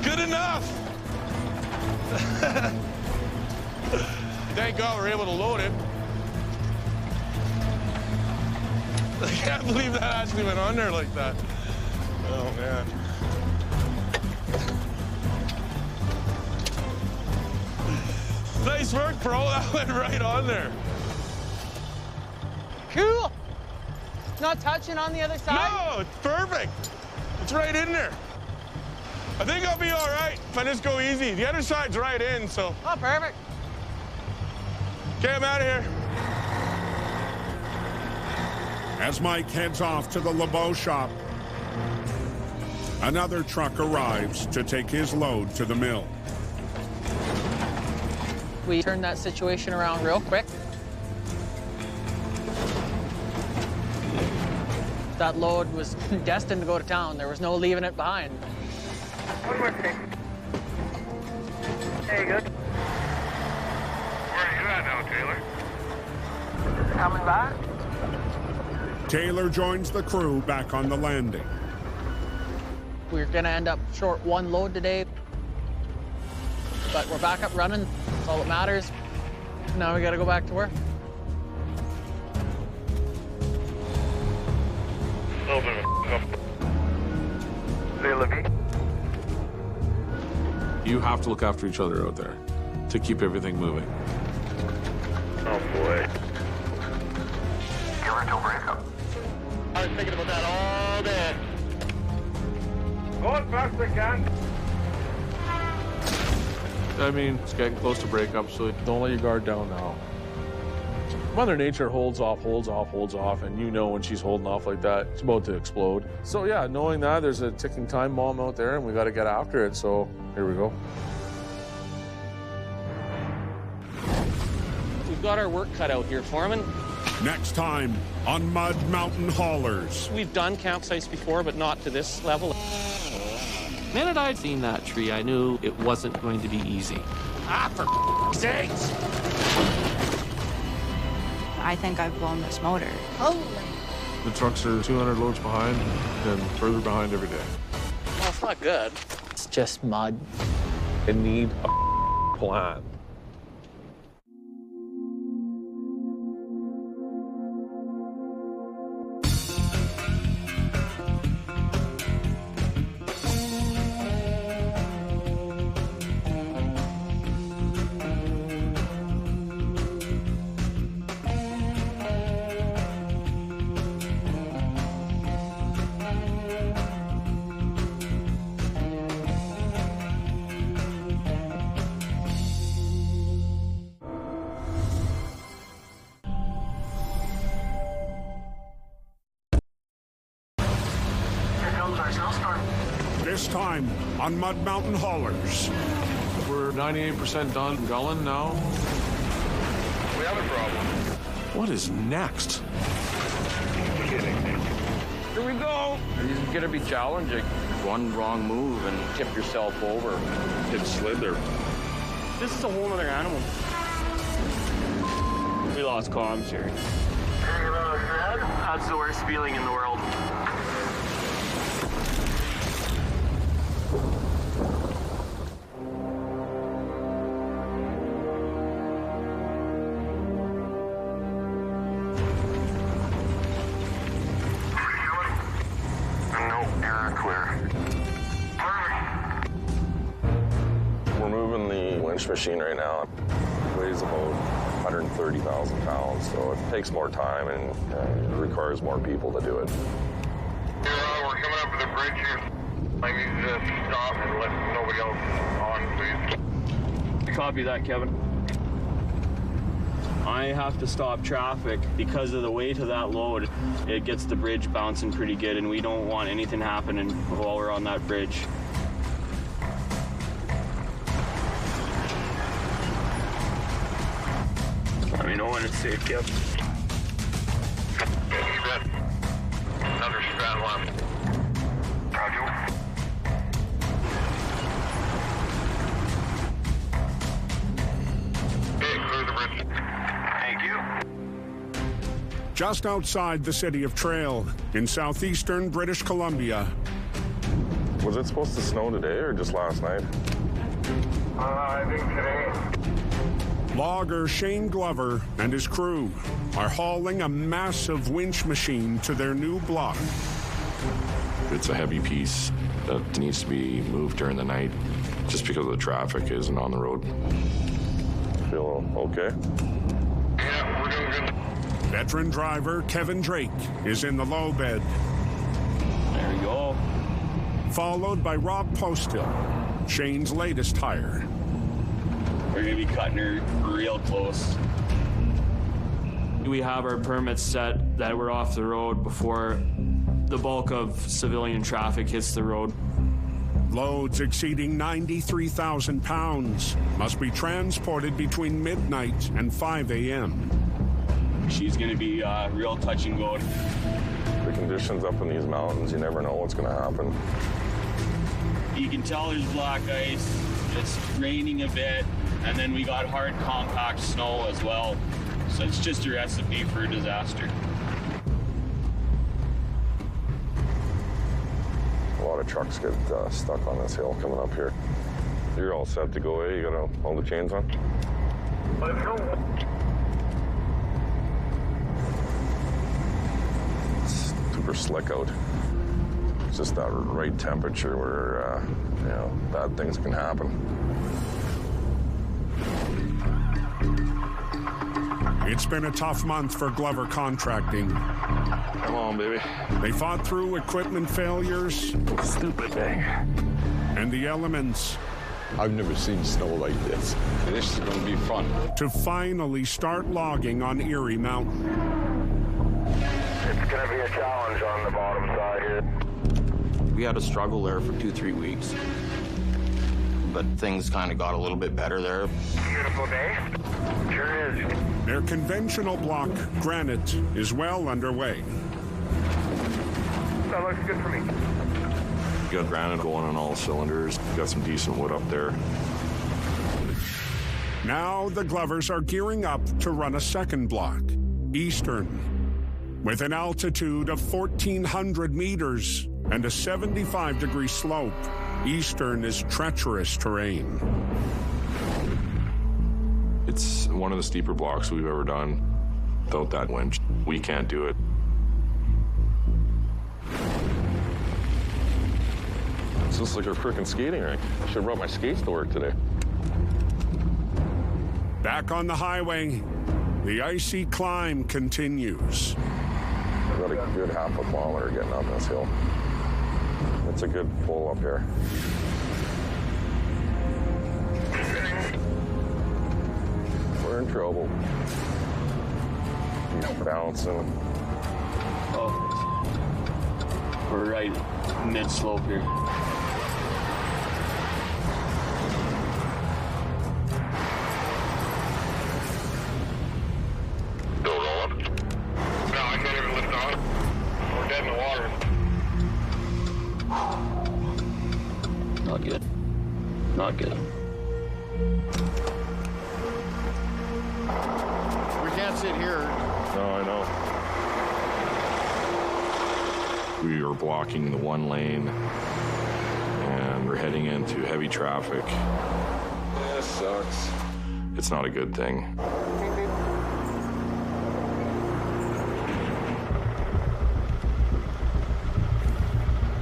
Good enough. Thank God we're able to load it. I can't believe that actually went on there like that. Oh, man. Nice work, bro. That went right on there. Cool. Not touching on the other side? No, it's perfect. It's right in there. I think I'll be all right if I just go easy. The other side's right in, so. Oh, perfect. Okay, I'm out of here. As Mike heads off to the LeBeau shop, another truck arrives to take his load to the mill. We turned that situation around real quick. That load was destined to go to town. There was no leaving it behind. One more thing. There you go. Where are you at now, Taylor? Coming back? Taylor joins the crew back on the landing. We're gonna end up short one load today, but we're back up running. That's all that matters. Now we gotta go back to work. A little bit of a Say, Levy. You have to look after each other out there to keep everything moving. Oh, boy. You're until breakup. I was thinking about that all day. Go as fast as I can. I mean, it's getting close to breakup, so don't let your guard down now. Mother Nature holds off, and you know when she's holding off like that, it's about to explode. So yeah, knowing that, there's a ticking time bomb out there, and we got to get after it, so here we go. We've got our work cut out here, Foreman. Next time on Mud Mountain Haulers. We've done campsites before, but not to this level. The minute I'd seen that tree, I knew it wasn't going to be easy. Ah, for sakes! I think I've blown this motor. Holy. The trucks are 200 loads behind and further behind every day. Well, it's not good. It's just mud. They need a plan. This time on Mud Mountain Haulers. We're 98% done gulling now. We have a problem. What is next? Here we go. This is gonna be challenging. One wrong move and tip yourself over. It slid there. This is a whole other animal. We lost comms here. That's the worst feeling in the world. We're moving the winch machine right now. It weighs about 130,000 pounds, so it takes more time and it requires more people to do it. We're coming up to the bridge here. I need to stop and let nobody else on, please. Copy that, Kevin. I have to stop traffic because of the weight of that load. It gets the bridge bouncing pretty good, and we don't want anything happening while we're on that bridge. Let me know when it's safe, Kev. Another strand left. Roger. Okay, clear the bridge. Thank you. Just outside the city of Trail in southeastern British Columbia. Was it supposed to snow today or just last night? I think today. Logger Shane Glover and his crew are hauling a massive winch machine to their new block. It's a heavy piece that needs to be moved during the night just because the traffic isn't on the road. Feel okay? Yeah, we're doing good. Veteran driver Kevin Drake is in the low bed. There we go. Followed by Rob Posthill, Shane's latest hire. We're gonna be cutting her real close. We have our permits set that we're off the road before the bulk of civilian traffic hits the road. Loads exceeding 93,000 pounds must be transported between midnight and 5 a.m. She's gonna be real touch and go. The conditions up in these mountains, you never know what's going to happen. You can tell there's black ice. It's raining a bit, and then we got hard, compact snow as well. So it's just a recipe for a disaster. A lot of trucks get stuck on this hill coming up here. You're all set to go, eh? You got all the chains on? Let's go. It's super slick out. It's just that right temperature where, bad things can happen. It's been a tough month for Glover Contracting. Come on, baby. They fought through equipment failures. Stupid thing. And the elements. I've never seen snow like this. This is going to be fun. To finally start logging on Erie Mountain. It's going to be a challenge on the bottom side here. We had a struggle there for 2-3 weeks, but things kind of got a little bit better there. Beautiful day. Sure is. Their conventional block, Granite, is well underway. That looks good for me. You got granite going on all cylinders. You got some decent wood up there. Now the Glovers are gearing up to run a second block, Eastern. With an altitude of 1,400 meters and a 75-degree slope, Eastern is treacherous terrain. It's one of the steeper blocks we've ever done. Without that winch, we can't do it. It's just like a freaking skating rink. I should have brought my skates to work today. Back on the highway, the icy climb continues. I've got a good half a kilometer getting up this hill. It's a good pull up here. We're in trouble. He's bouncing. Oh, we're right mid-slope here. We can't sit here. No, I know. We are blocking the one lane, and we're heading into heavy traffic. This sucks. It's not a good thing.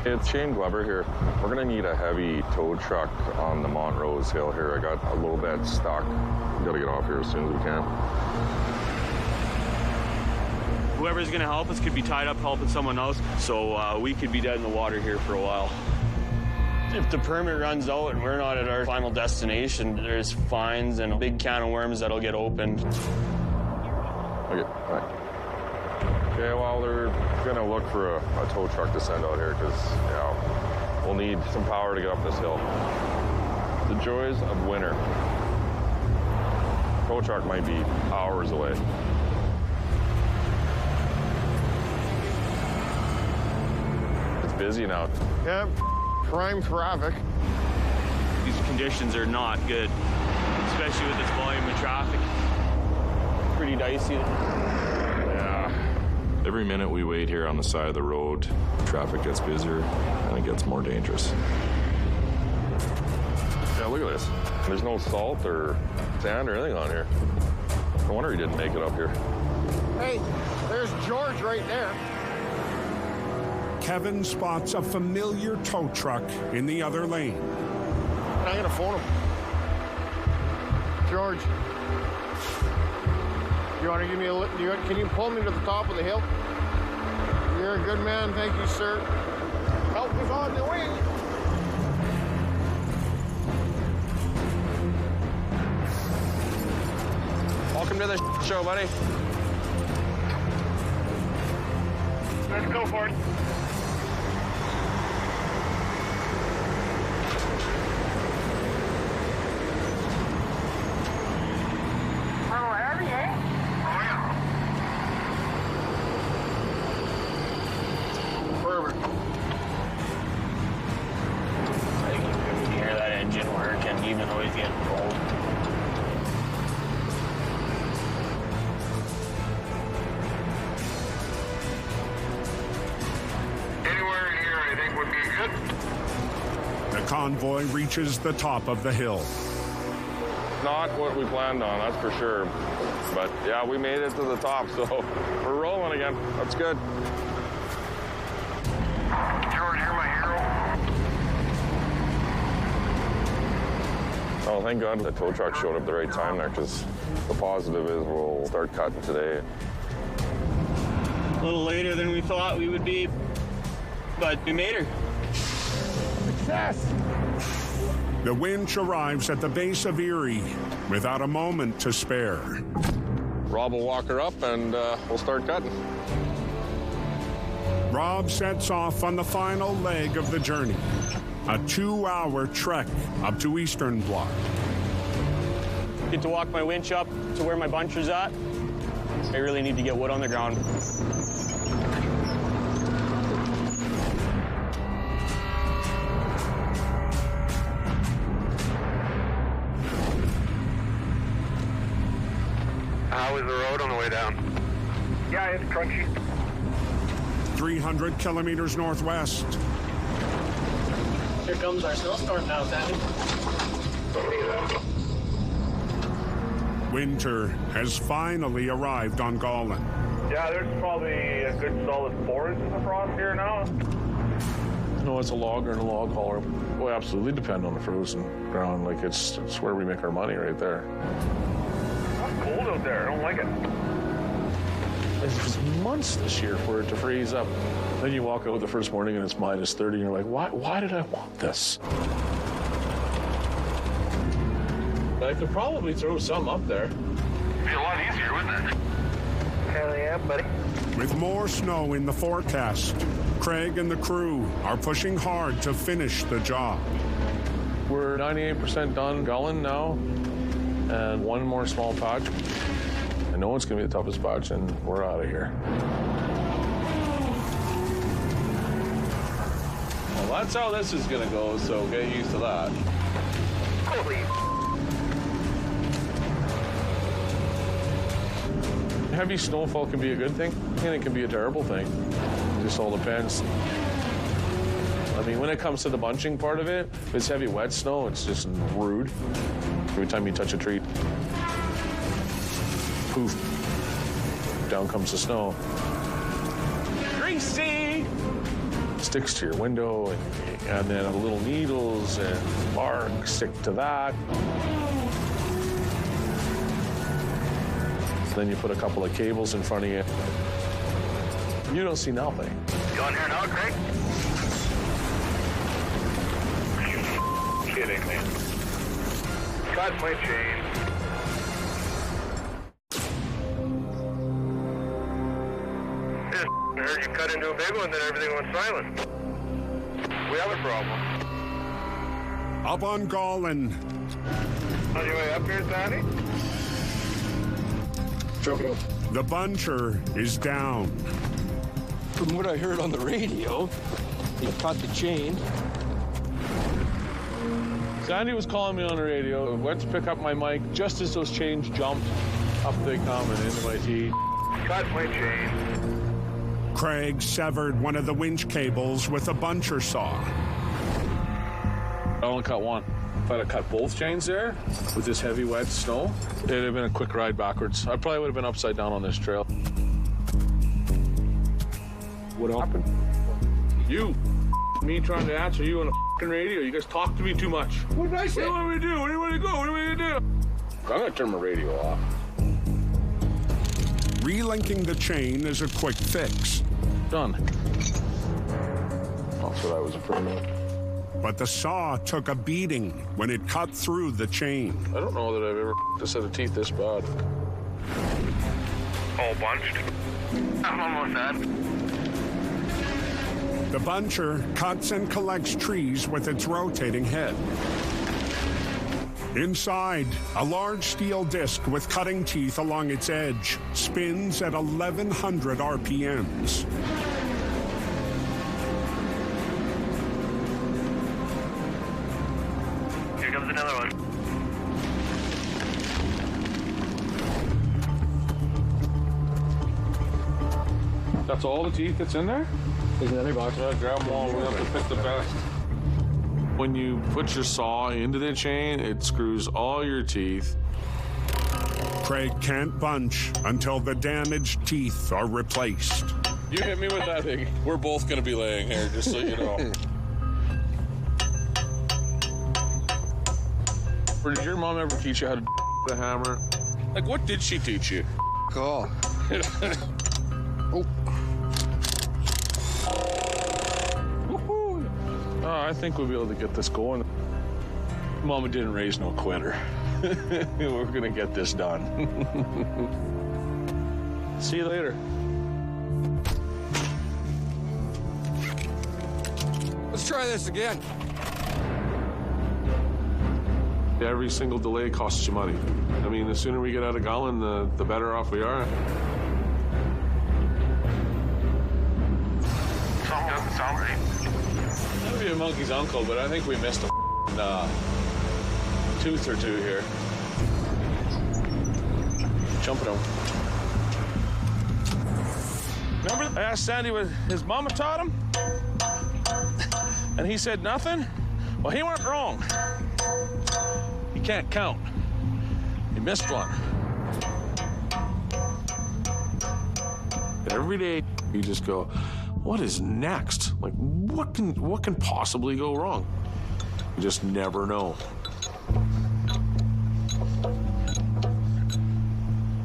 It's Shane Glover here. We're gonna need a heavy tow truck on the Montrose Hill here. I got a little bit stuck. We gotta get off here as soon as we can. Whoever's gonna help us could be tied up helping someone else, so we could be dead in the water here for a while. If the permit runs out and we're not at our final destination, there's fines and a big can of worms that'll get opened. Okay, bye. Okay, well, they're gonna look for a tow truck to send out here because, you know, we'll need some power to get up this hill. The joys of winter. Tow truck might be hours away. It's busy now. Yep, prime traffic. These conditions are not good, especially with this volume of traffic. Pretty dicey. Every minute we wait here on the side of the road, traffic gets busier and it gets more dangerous. Yeah, look at this. There's no salt or sand or anything on here. No wonder he didn't make it up here. Hey, there's George right there. Kevin spots a familiar tow truck in the other lane. I'm gonna phone him. George, you want to give me a lift? Can you pull me to the top of the hill? You're a good man, thank you, sir. Help is on the way. Welcome to the show, buddy. Let's go for it. Convoy reaches the top of the hill. Not what we planned on, that's for sure. But yeah, we made it to the top, so we're rolling again. That's good. George, you're my hero. Oh, thank God the tow truck showed up at the right time there, because the positive is we'll start cutting today. A little later than we thought we would be, but we made her. Success! The winch arrives at the base of Erie without a moment to spare. Rob will walk her up and we'll start cutting. Rob sets off on the final leg of the journey, a 2-hour trek up to Eastern Block. Get to walk my winch up to where my buncher's at. I really need to get wood on the ground. How is the road on the way down? Yeah, it's crunchy. 300 kilometers northwest. Here comes our snowstorm now, Sandy. Winter has finally arrived on Gollen. Yeah, there's probably a good solid 4 inches of frost here now. No, it's a logger and a log hauler. We absolutely depend on the frozen ground. Like it's where we make our money right there. It's cold out there. I don't like it. It was months this year for it to freeze up. Then you walk out the first morning and it's minus 30 and you're like, why did I want this? I could probably throw some up there. It'd be a lot easier, wouldn't it? Hell yeah, buddy. With more snow in the forecast, Craig and the crew are pushing hard to finish the job. We're 98% done Gollen now, and one more small patch. I know it's going to be the toughest patch, and we're out of here. Well, that's how this is going to go, so get used to that. Holy. Heavy snowfall can be a good thing, and it can be a terrible thing. It just all depends. I mean, when it comes to the bunching part of it, if it's heavy wet snow, it's just rude. Every time you touch a tree, poof, down comes the snow. Greasy! Sticks to your window, and then the little needles and bark stick to that. Then you put a couple of cables in front of you. You don't see nothing. You on here now, Craig? Kidding me. Cut my chain. I heard you cut into a big one, then everything went silent. We have a problem. Up on Gallen. On your way up here, Sandy? The buncher is down. From what I heard on the radio, he cut the chain. Sandy was calling me on the radio. Went to pick up my mic just as those chains jumped. Up they come and into my teeth. Cut my chain. Craig severed one of the winch cables with a buncher saw. I only cut one. If I'd have cut both chains there with this heavy wet snow, it'd have been a quick ride backwards. I probably would have been upside down on this trail. What happened? You. Me trying to answer you on a fucking radio. You guys talk to me too much. What did I say? What do we do? Where do you want to go? What do we do? I'm gonna turn my radio off. Relinking the chain is a quick fix. Done. That's what I was afraid of. But the saw took a beating when it cut through the chain. I don't know that I've ever a set of teeth this bad. All bunched. I'm almost done. The buncher cuts and collects trees with its rotating head. Inside, a large steel disc with cutting teeth along its edge spins at 1,100 RPMs. Here comes another one. That's all the teeth that's in there? There's another box. Grab them all. We have to pick the best. When you put your saw into the chain, it screws all your teeth. Craig can't bunch until the damaged teeth are replaced. You hit me with that thing. We're both going to be laying here, just so you know. Did your mom ever teach you how to the hammer? Like, what did she teach you? Cool. I think we'll be able to get this going. Mama didn't raise no quitter. We're gonna get this done. See you later. Let's try this again. Every single delay costs you money. I mean, the sooner we get out of Gallen, the better off we are. Something doesn't sound right. I'd be a monkey's uncle, but I think we missed a tooth or two here. Jumping him. Remember I asked Sandy what his mama taught him? And he said nothing? Well, he went wrong. He can't count. He missed one. Every day you just go, what is next? Like, what can possibly go wrong? You just never know.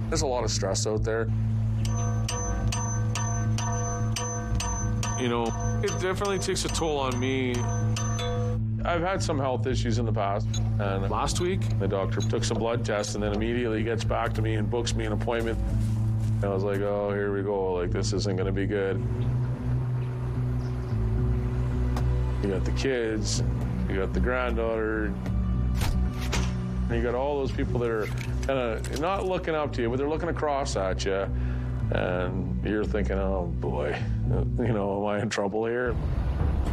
There's a lot of stress out there. You know, it definitely takes a toll on me. I've had some health issues in the past, and last week, the doctor took some blood tests and then immediately gets back to me and books me an appointment. And I was like, oh, here we go. Like, this isn't gonna be good. You got the kids, you got the granddaughter, and you got all those people that are kind of not looking up to you, but they're looking across at you, and you're thinking, oh boy, you know, am I in trouble here?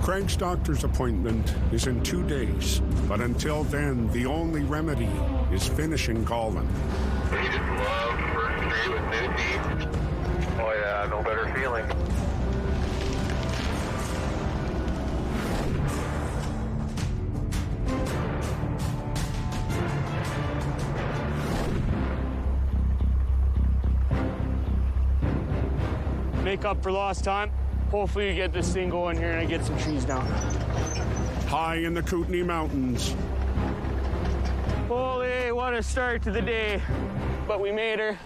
Craig's doctor's appointment is in 2 days, but until then, the only remedy is finishing Colin. We just love first day with new team. Oh yeah, no better feeling. Make up for lost time. Hopefully we get this thing going here and I get some trees down. High in the Kootenay Mountains. Holy, what a start to the day. But we made her.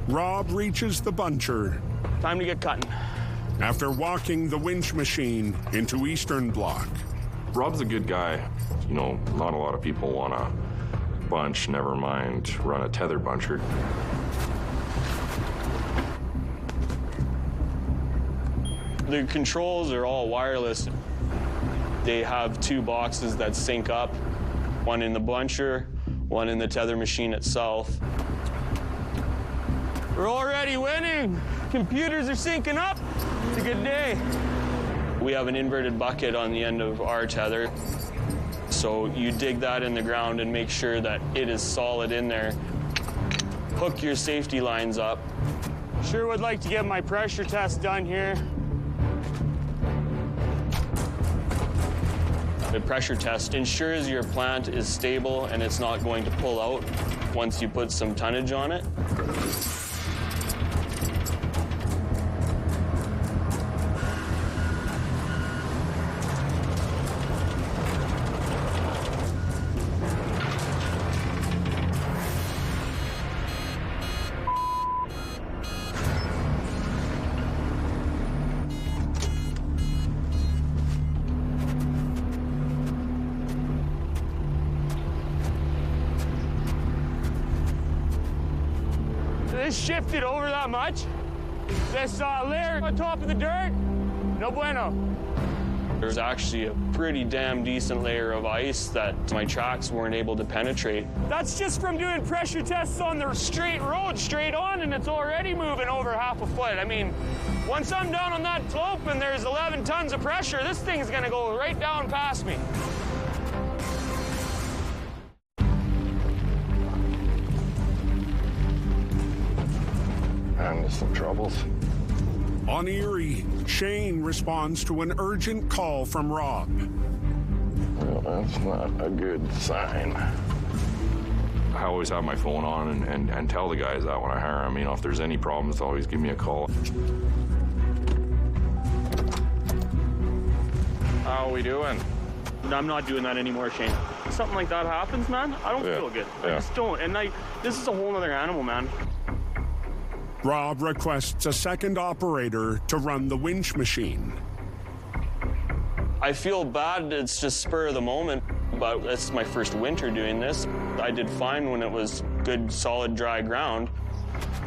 Rob reaches the buncher. Time to get cutting. After walking the winch machine into Eastern Block. Rob's a good guy. You know, not a lot of people want to bunch, never mind run a tether buncher. The controls are all wireless. They have two boxes that sync up, one in the buncher, one in the tether machine itself. We're already winning. Computers are syncing up. It's a good day. We have an inverted bucket on the end of our tether. So you dig that in the ground and make sure that it is solid in there. Hook your safety lines up. Sure would like to get my pressure test done here. The pressure test ensures your plant is stable and it's not going to pull out once you put some tonnage on it. This shifted over that much. This layer on top of the dirt, no bueno. There's actually a pretty damn decent layer of ice that my tracks weren't able to penetrate. That's just from doing pressure tests on the straight road, straight on, and it's already moving over half a foot. I mean, once I'm down on that slope and there's 11 tons of pressure, this thing's gonna go right down past me. And some troubles. On Erie, Shane responds to an urgent call from Rob. Well, that's not a good sign. I always have my phone on and tell the guys that when I hire them. You know, if there's any problems, always give me a call. How are we doing? I'm not doing that anymore, Shane. If something like that happens, man, I don't feel good. I just don't. And this is a whole other animal, man. Rob requests a second operator to run the winch machine. I feel bad, it's just spur of the moment, but it's my first winter doing this. I did fine when it was good, solid, dry ground.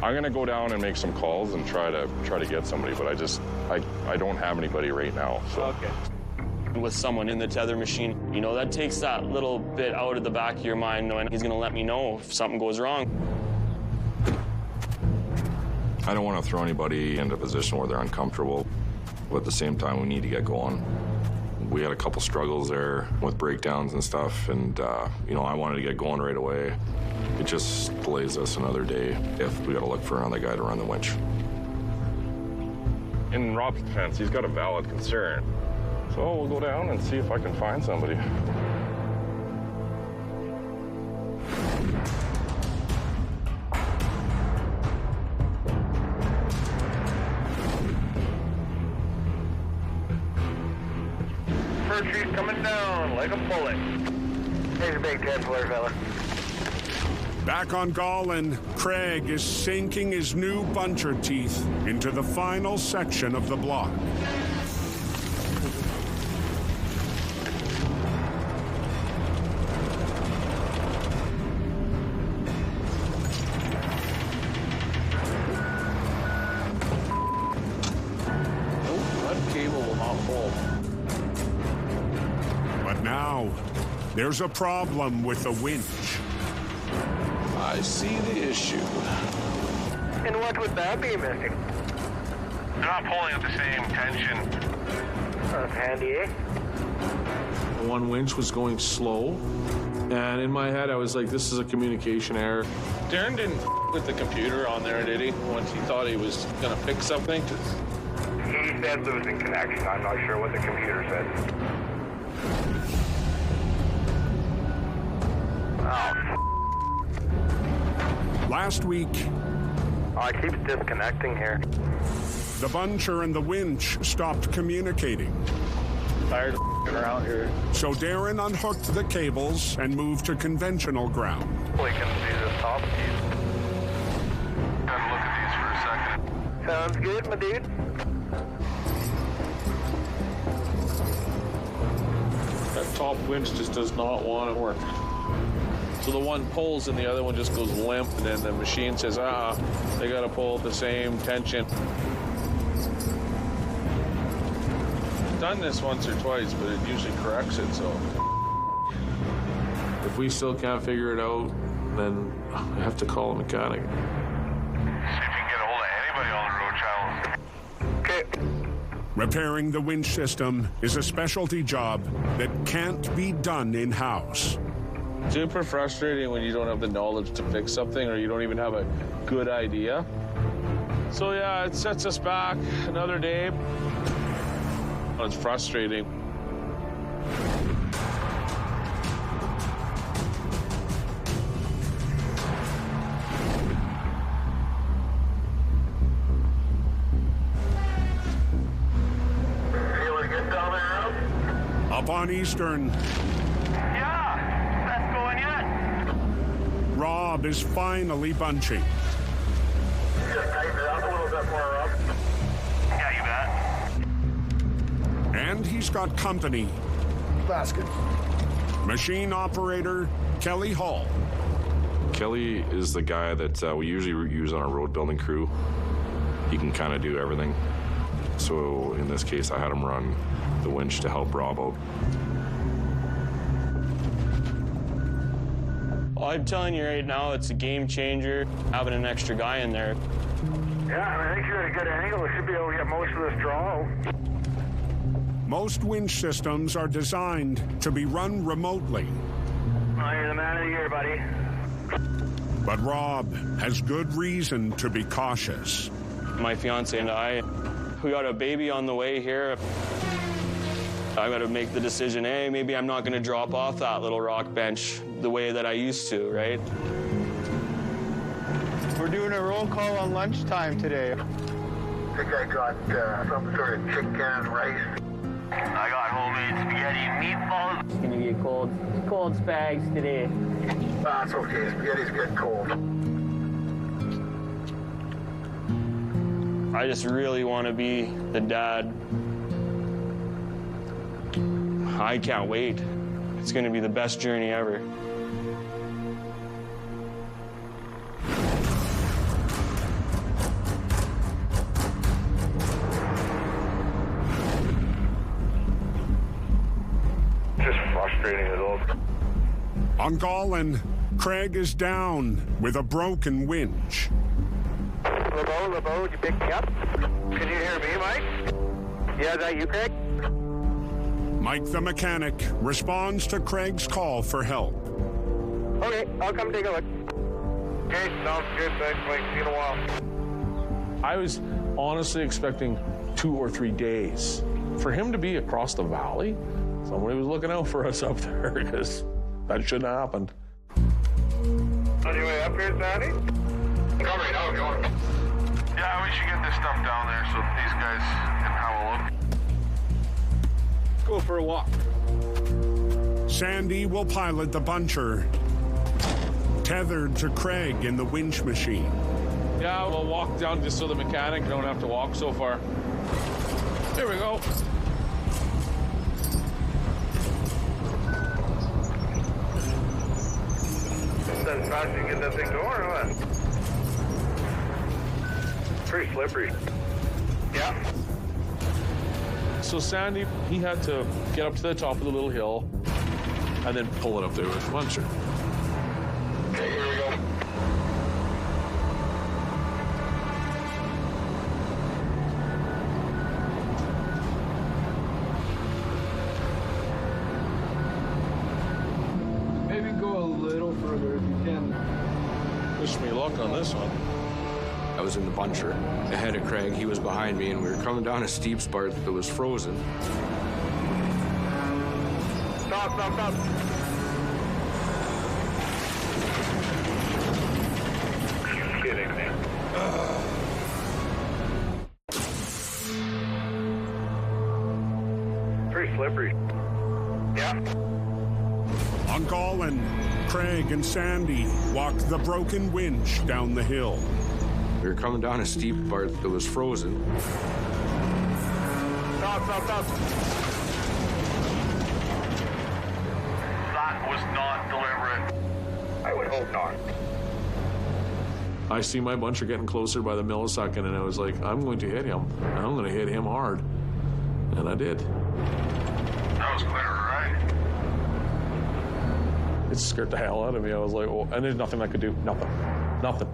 I'm gonna go down and make some calls and try to get somebody, but I don't have anybody right now. So. Okay. With someone in the tether machine, you know, that takes that little bit out of the back of your mind, knowing he's gonna let me know if something goes wrong. I don't want to throw anybody into a position where they're uncomfortable, but at the same time, we need to get going. We had a couple struggles there with breakdowns and stuff, and you know, I wanted to get going right away. It just delays us another day if we got to look for another guy to run the winch. In Rob's defense, he's got a valid concern, so we'll go down and see if I can find somebody. Tree's coming down like a bullet. There's a big 10-footer, fella. Back on Gollin, Craig is sinking his new buncher teeth into the final section of the block. That cable will not hold. But now, there's a problem with the winch. I see the issue. And what would that be missing? They're not pulling at the same tension. That's handy, eh? One winch was going slow, And in my head, I was like, this is a communication error. Darren didn't with the computer on there, did he? Once he thought he was going to fix something? He said losing connection. I'm not sure what the computer said. Last week, it keeps disconnecting here. the buncher and the winch stopped communicating. Tired of around here. So Darren unhooked the cables and moved to conventional ground. We can see the top piece. Gotta look at these for a second. Sounds good, my dude. That top winch just does not want to work. So the one pulls and the other one just goes limp, and then the machine says, they got to pull at the same tension. Done this once or twice, but it usually corrects it, so. If we still can't figure it out, then I have to call a mechanic. See if you can get a hold of anybody on the road channel. Okay. Repairing the winch system is a specialty job that can't be done in-house. Super frustrating when you don't have the knowledge to fix something or you don't even have a good idea. So yeah, it sets us back another day. It's frustrating. Up on Eastern, Yeah, that's going yet. Rob is finally bunching. Just tighten it up a little bit more, Rob. Yeah, you bet. And he's got company. Basket. Machine operator Kelly Hall. Kelly is the guy that we usually use on our road building crew. He can kind of do everything. So in this case, I had him run the winch to help Rob out. I'm telling you right now, it's a game changer having an extra guy in there. Yeah, I think you're at a good angle. We should be able to get most of this draw. Most winch systems are designed to be run remotely. Oh, you're the man of the year, buddy. But Rob has good reason to be cautious. My fiance and I, we got a baby on the way here. I got to make the decision, hey, maybe I'm not going to drop off that little rock bench the way that I used to, right? We're doing a roll call on lunchtime today. I think I got some sort of chicken rice. I got homemade spaghetti and meatballs. It's going to get cold spags today. That's okay. Spaghetti's good cold. I just really want to be the dad. I can't wait. It's going to be the best journey ever. Just frustrating as all. On Gollin, Craig is down with a broken winch. LeBeau, you picked me up? Can you hear me, Mike? Yeah, is that you, Craig? Mike the mechanic responds to Craig's call for help. Okay, I'll come take a look. Okay, sounds good. Thanks, Mike. See you in a while. I was honestly expecting 2 or 3 days. For him to be across the valley, somebody was looking out for us up there because that shouldn't have happened. On your way up here, Sandy? Come right now if you want. Yeah, we should get this stuff down there so these guys can have a look. Go for a walk. Sandy will pilot the buncher, tethered to Craig in the winch machine. Yeah, we'll walk down just so the mechanic don't have to walk so far. There we go. As fast as you get that thing going or what? Pretty slippery. Yeah. So Sandy, he had to get up to the top of the little hill and then pull it up there with the buncher. Okay, here we go. Maybe go wish me luck on this one. I was in the buncher ahead of Craig. He was behind me, and we were coming down a steep part that was frozen. Stop, stop, stop. You're kidding me. Pretty slippery. Yeah. On Golan, Craig and Sandy walk the broken winch down the hill. We were coming down a steep part that was frozen. Stop, stop, stop. That was not deliberate. I would hope not. I see my buncher getting closer by the millisecond, and I was like, I'm going to hit him, and I'm going to hit him hard. And I did. That was clever, right? It scared the hell out of me. I was like, oh, and there's nothing I could do. Nothing. Nothing.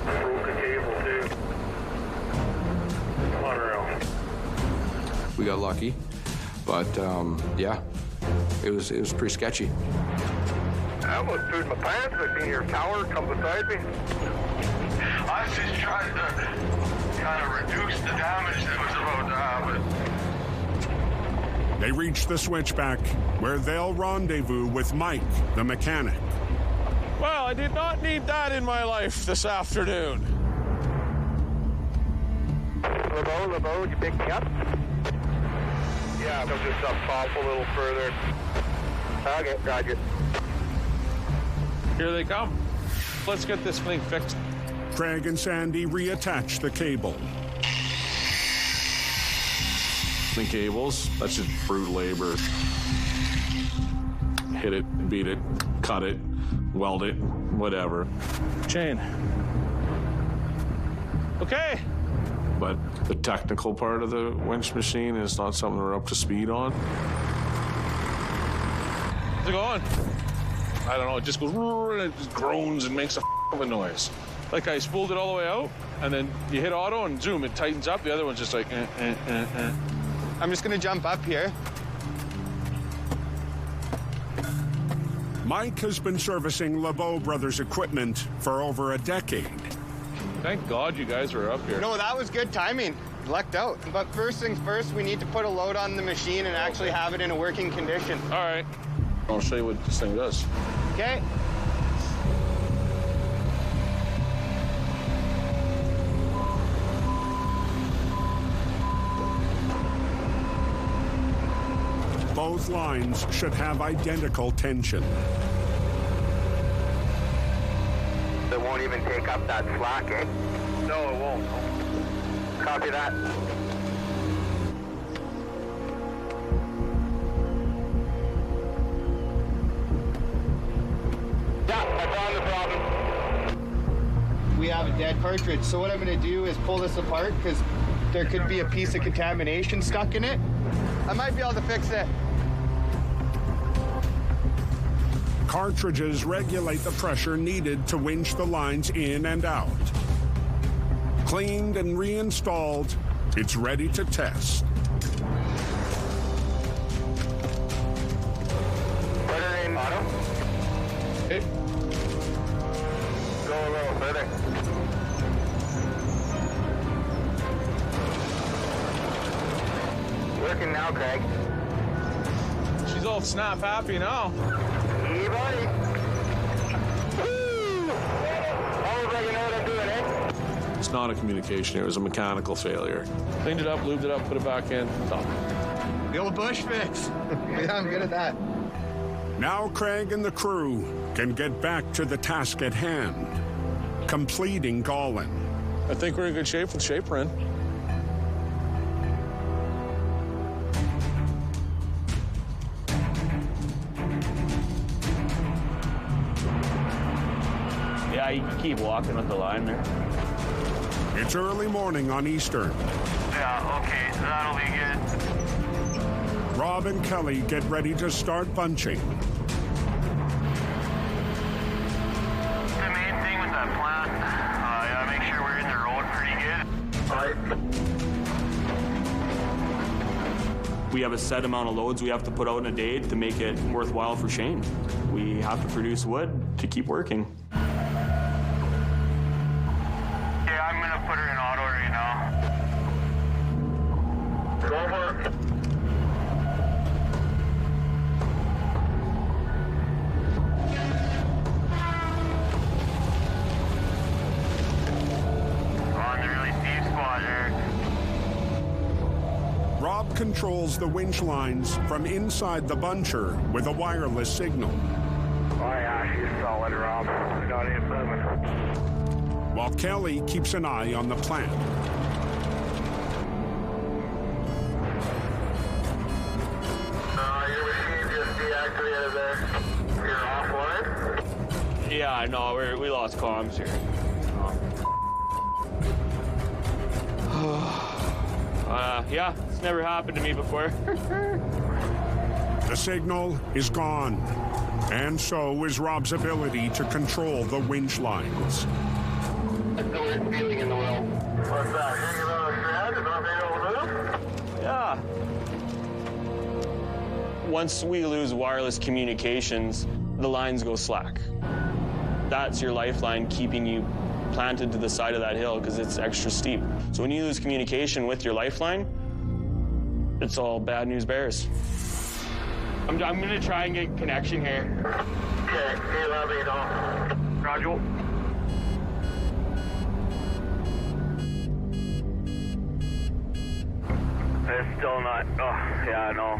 Broke a cable, too. Unreal. We got lucky, but yeah, it was pretty sketchy. I almost pooed my pants. I seen your tower come beside me. I was just trying to kind of reduce the damage that was about to happen. They reach the switchback, where they'll rendezvous with Mike, the mechanic. Well, I did not need that in my life this afternoon. LeBeau, you picked me up? Yeah, I'm just up top a little further. Okay, roger. Here they come. Let's get this thing fixed. Craig and Sandy reattach the cable. The cables, that's just brute labor. Hit it, beat it, cut it, weld it, whatever. Chain. Okay. But the technical part of the winch machine is not something we're up to speed on. How's it going? I don't know, it just goes, and it just groans and makes of a noise. Like I spooled it all the way out, and then you hit auto and zoom, it tightens up. The other one's just like, I'm just gonna jump up here. Mike has been servicing LeBeau Brothers equipment for over a decade. Thank God you guys were up here. No, that was good timing. Lucked out. But first things first, we need to put a load on the machine and actually have it in a working condition. All right. I'll show you what this thing does. Okay. Both lines should have identical tension. It won't even take up that slack, eh? No, it won't. Copy that. Yeah, I found the problem. We have a dead cartridge. So what I'm gonna do is pull this apart because there could be a piece of contamination stuck in it. I might be able to fix it. Cartridges regulate the pressure needed to winch the lines in and out. Cleaned and reinstalled, it's ready to test. Put her in auto. Hey. Go a little further. Working now, Craig. She's all snap happy now. Hey, buddy. Woo! Almost like you know what I'm doing, eh? It's not a communication error, it was a mechanical failure. Cleaned it up, lubed it up, put it back in. Stop. The old bush fix. Yeah, I'm good at that. Now Craig and the crew can get back to the task at hand, completing Golan. I think we're in good shape with shape run. Yeah, you can keep walking with the line there. It's early morning on Eastern. Yeah, okay, that'll be good. Rob and Kelly get ready to start bunching. The main thing with that plant, yeah, make sure we're in the road pretty good. We have a set amount of loads we have to put out in a day to make it worthwhile for Shane. We have to produce wood to keep working. put her in auto right now. Go for it. On the really deep spot here. Rob controls the winch lines from inside the buncher with a wireless signal. Oh yeah, she's solid, Rob. Got it moving. While Kelly keeps an eye on the plant. Your machine just deactivated there. You're offline? Yeah, no, we lost comms here. Yeah, it's never happened to me before. The signal is gone, and so is Rob's ability to control the winch lines. That's the weird feeling in the well. What's that? Hanging on a strand and not being able to move? Yeah. Once we lose wireless communications, the lines go slack. That's your lifeline keeping you planted to the side of that hill because it's extra steep. So when you lose communication with your lifeline, it's all bad news bears. I'm gonna try and get connection here. Okay, you let me know. Roger. It's still not. Oh, yeah, no.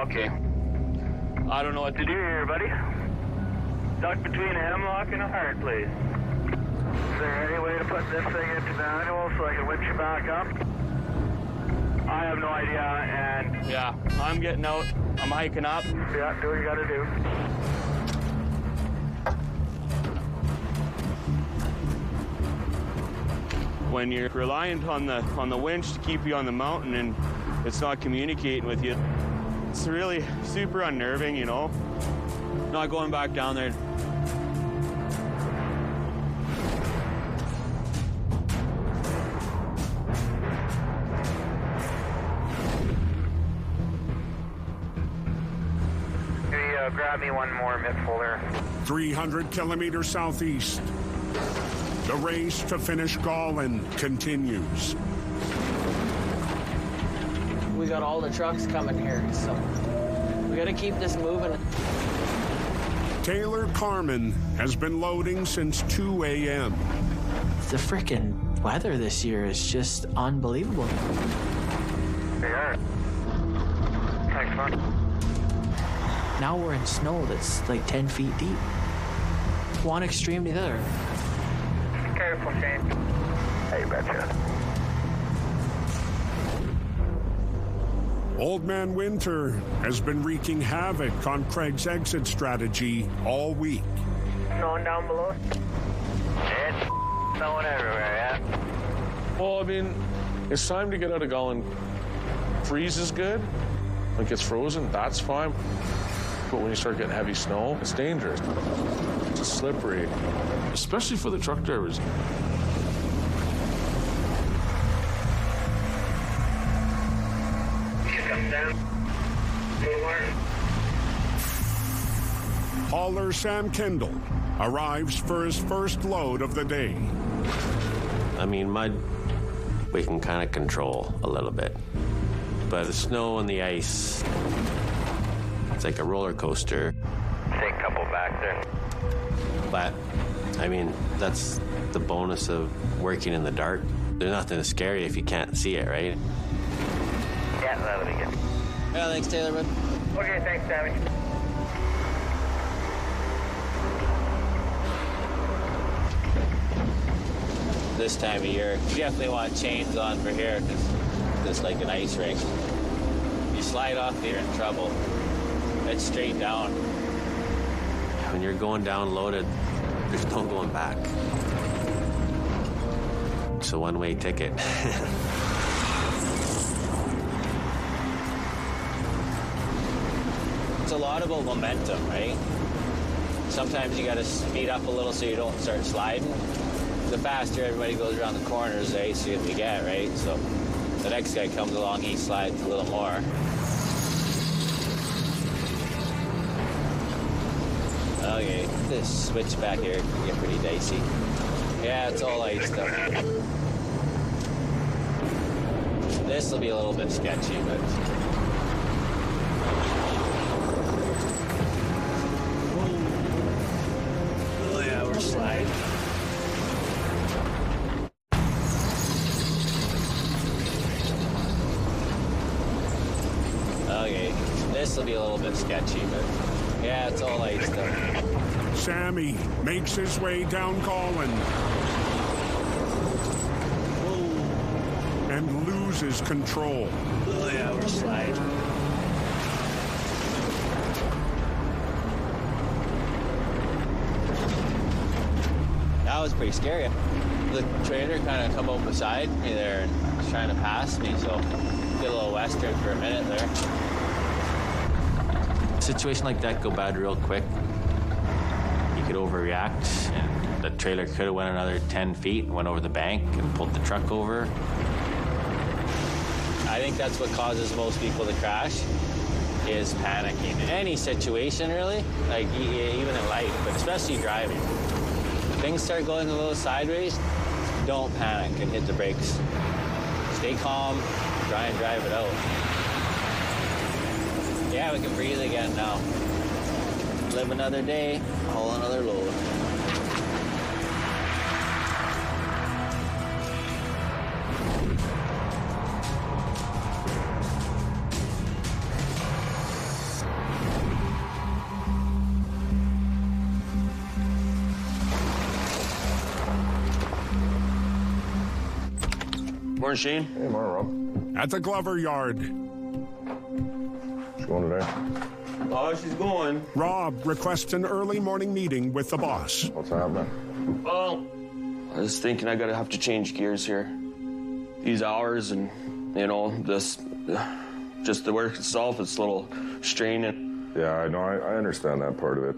Okay. I don't know what to do here, buddy. Duck between a hemlock and a hard place. Is there any way to put this thing into manual so I can winch you back up? I have no idea, and... Yeah, I'm getting out. I'm hiking up. Yeah, do what you gotta do. When you're reliant on the winch to keep you on the mountain and it's not communicating with you, it's really super unnerving, you know? Not going back down there. Grab me one more mitt folder. 300 kilometers southeast. The race to finish Gawlin continues. We got all the trucks coming here, so we gotta keep this moving. Taylor Carmen has been loading since 2 a.m. The frickin' weather this year is just unbelievable. They are. Thanks, man. Now we're in snow that's like 10 feet deep. One extreme to the other. Careful, Shane. Hey, betcha. Old Man Winter has been wreaking havoc on Craig's exit strategy all week. Snowing down below? It's snowing everywhere, yeah? Well, I mean, it's time to get out of Gawlin. Freeze is good. When it gets frozen, that's fine. But when you start getting heavy snow, it's dangerous. It's slippery. Especially for the truck drivers. Hauler Sam Kendall arrives for his first load of the day. I mean, mud, we can kind of control a little bit. But the snow and the ice, it's like a roller coaster. Take a couple back there. But, I mean, that's the bonus of working in the dark. There's nothing scary if you can't see it, right? Yeah, that'll be good. Yeah, thanks, Taylor. Okay, thanks, Sammy. This time of year, you definitely want chains on for here because it's like an ice rink. You slide off, you're in trouble. It's straight down. When you're going down loaded, there's no going back. It's a one-way ticket. It's a lot about momentum, right? Sometimes you gotta speed up a little so you don't start sliding. The faster everybody goes around the corners, the easier you get, right? So the next guy comes along, he slides a little more. Okay, this switch back here can get pretty dicey. Yeah, it's all ice stuff. This will be a little bit sketchy, but... Oh yeah, we're sliding. Okay, this will be a little bit sketchy, but yeah, it's all iced up. Sammy makes his way down Colin and loses control. Oh yeah, we're sliding. That was pretty scary. The trailer kind of come up beside me there and was trying to pass me, so did a little western for a minute there. Situation like that go bad real quick. You could overreact, and the trailer could have went another 10 feet and went over the bank and pulled the truck over. I think that's what causes most people to crash, is panicking. In any situation, really, like even in life, but especially driving. If things start going a little sideways, don't panic and hit the brakes. Stay calm, try and drive it out. Yeah, we can breathe again now. Live another day, haul another load. Morning, Shane. Hey, morning, Rob. At the Glover yard. What's going today? Oh, she's going. Rob requests an early morning meeting with the boss. What's happening? Well, I was thinking I gotta have to change gears here. These hours and, you know, just the work itself, it's a little straining. Yeah, I know. I understand that part of it.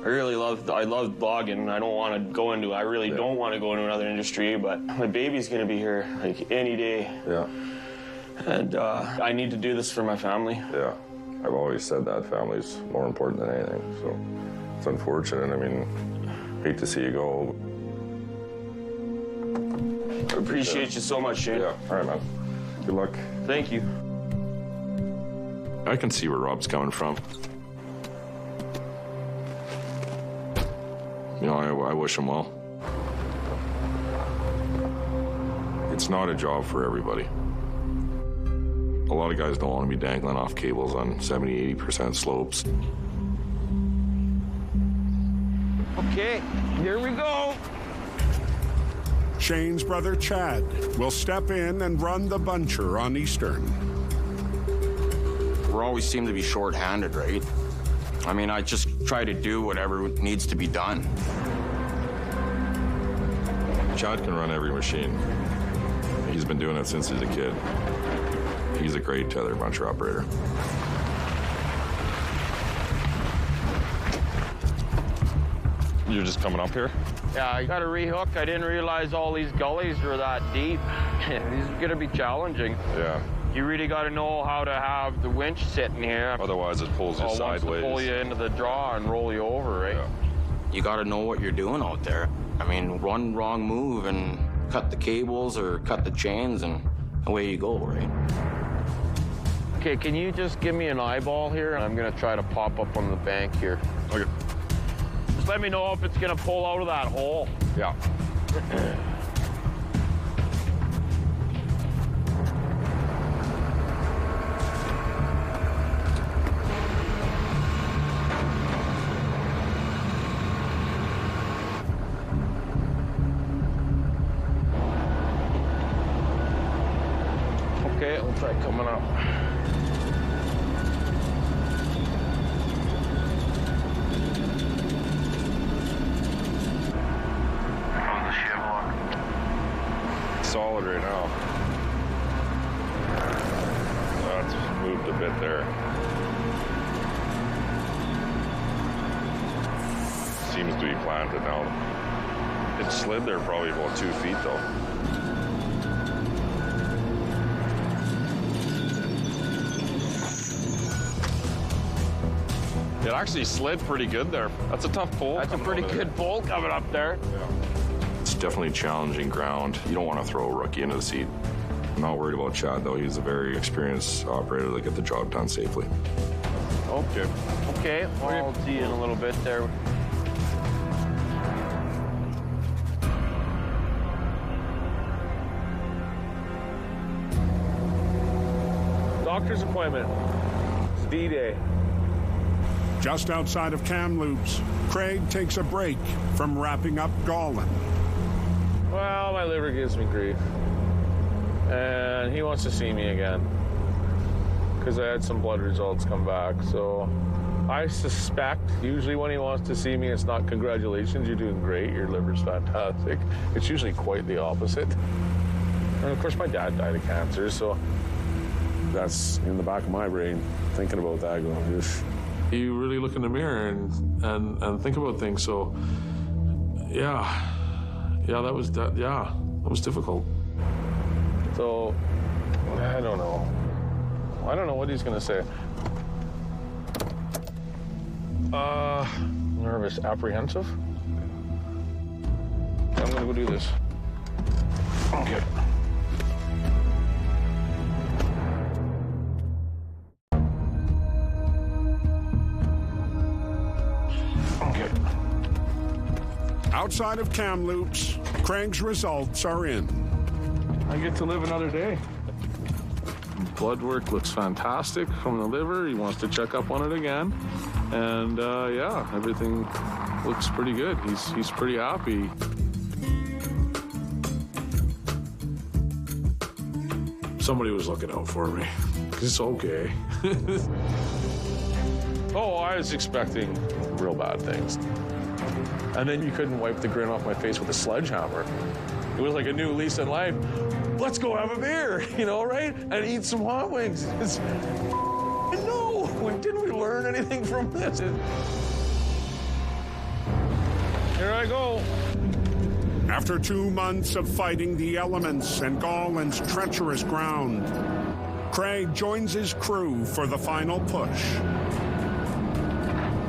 I love blogging. I don't want to go into, I really don't want to go into another industry, but my baby's going to be here like any day. Yeah. And I need to do this for my family. Yeah. I've always said that family's more important than anything. So it's unfortunate. I mean, hate to see you go. I appreciate you so much, Shane. Yeah. All right, man. Good luck. Thank you. I can see where Rob's coming from. You know, I wish him well. It's not a job for everybody. A lot of guys don't want to be dangling off cables on 70, 80% slopes. Okay, here we go. Shane's brother Chad will step in and run the buncher on Eastern. We always seem to be short-handed, right? I mean, I just try to do whatever needs to be done. Chad can run every machine. He's been doing it since he's a kid. He's a great tether buncher operator. You're just coming up here? Yeah, I got to rehook. I didn't realize all these gullies were that deep. These are going to be challenging. Yeah. You really got to know how to have the winch sitting here. Otherwise, it pulls you sideways. Wants to pull you into the draw and roll you over, right? Yeah. You got to know what you're doing out there. I mean, one wrong move and cut the cables or cut the chains and away you go, right? Okay, can you just give me an eyeball here? I'm going to try to pop up on the bank here. Okay. Just let me know if it's going to pull out of that hole. Yeah. Okay, we'll try coming up. How's the ship look? Solid right now. That's moved a bit there. Seems to be planted now. It slid there probably about 2 feet though. It actually slid pretty good there. That's a tough pull. That's a pretty good pull coming up there. Yeah. It's definitely challenging ground. You don't want to throw a rookie into the seat. I'm not worried about Chad, though. He's a very experienced operator to get the job done safely. Okay. Okay, I'll see you in a little bit there. Doctor's appointment. It's D-Day. Just outside of Kamloops, Craig takes a break from wrapping up Gollin. Well, my liver gives me grief. And he wants to see me again. Because I had some blood results come back. So I suspect usually when he wants to see me, it's not congratulations, you're doing great, your liver's fantastic. It's usually quite the opposite. And of course, my dad died of cancer, so that's in the back of my brain, thinking about that, going, "Oof." You really look in the mirror and think about things. So, that was difficult. So, I don't know. I don't know what he's gonna say. Nervous, apprehensive. I'm gonna go do this. Okay. Outside of Kamloops, Craig's results are in. I get to live another day. Blood work looks fantastic from the liver. He wants to check up on it again. And everything looks pretty good. He's pretty happy. Somebody was looking out for me. It's okay. Oh, I was expecting real bad things. And then you couldn't wipe the grin off my face with a sledgehammer. It was like a new lease on life. Let's go have a beer, right? And eat some hot wings. No, didn't we learn anything from this? Here I go. After 2 months of fighting the elements and Gollin's treacherous ground, Craig joins his crew for the final push.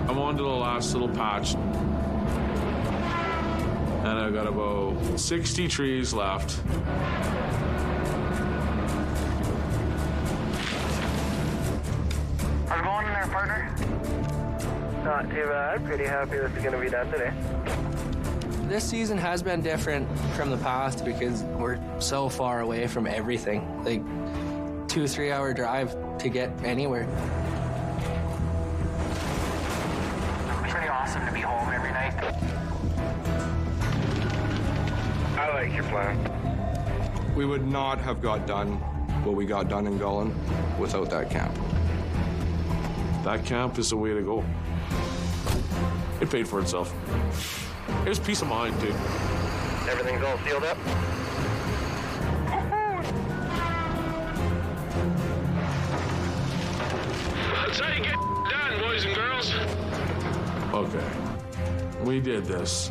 I'm on to the last little patch. And I've got about 60 trees left. How's it going in there, partner? Not too bad. Pretty happy this is going to be done today. This season has been different from the past because we're so far away from everything. Like 2-3 hour drive to get anywhere. Pretty awesome to be home every night. I like your plan. We would not have got done what we got done in Gollin without that camp. That camp is the way to go. It paid for itself. It was peace of mind, too. Everything's all sealed up? That's how you get done, boys and girls. Okay. We did this.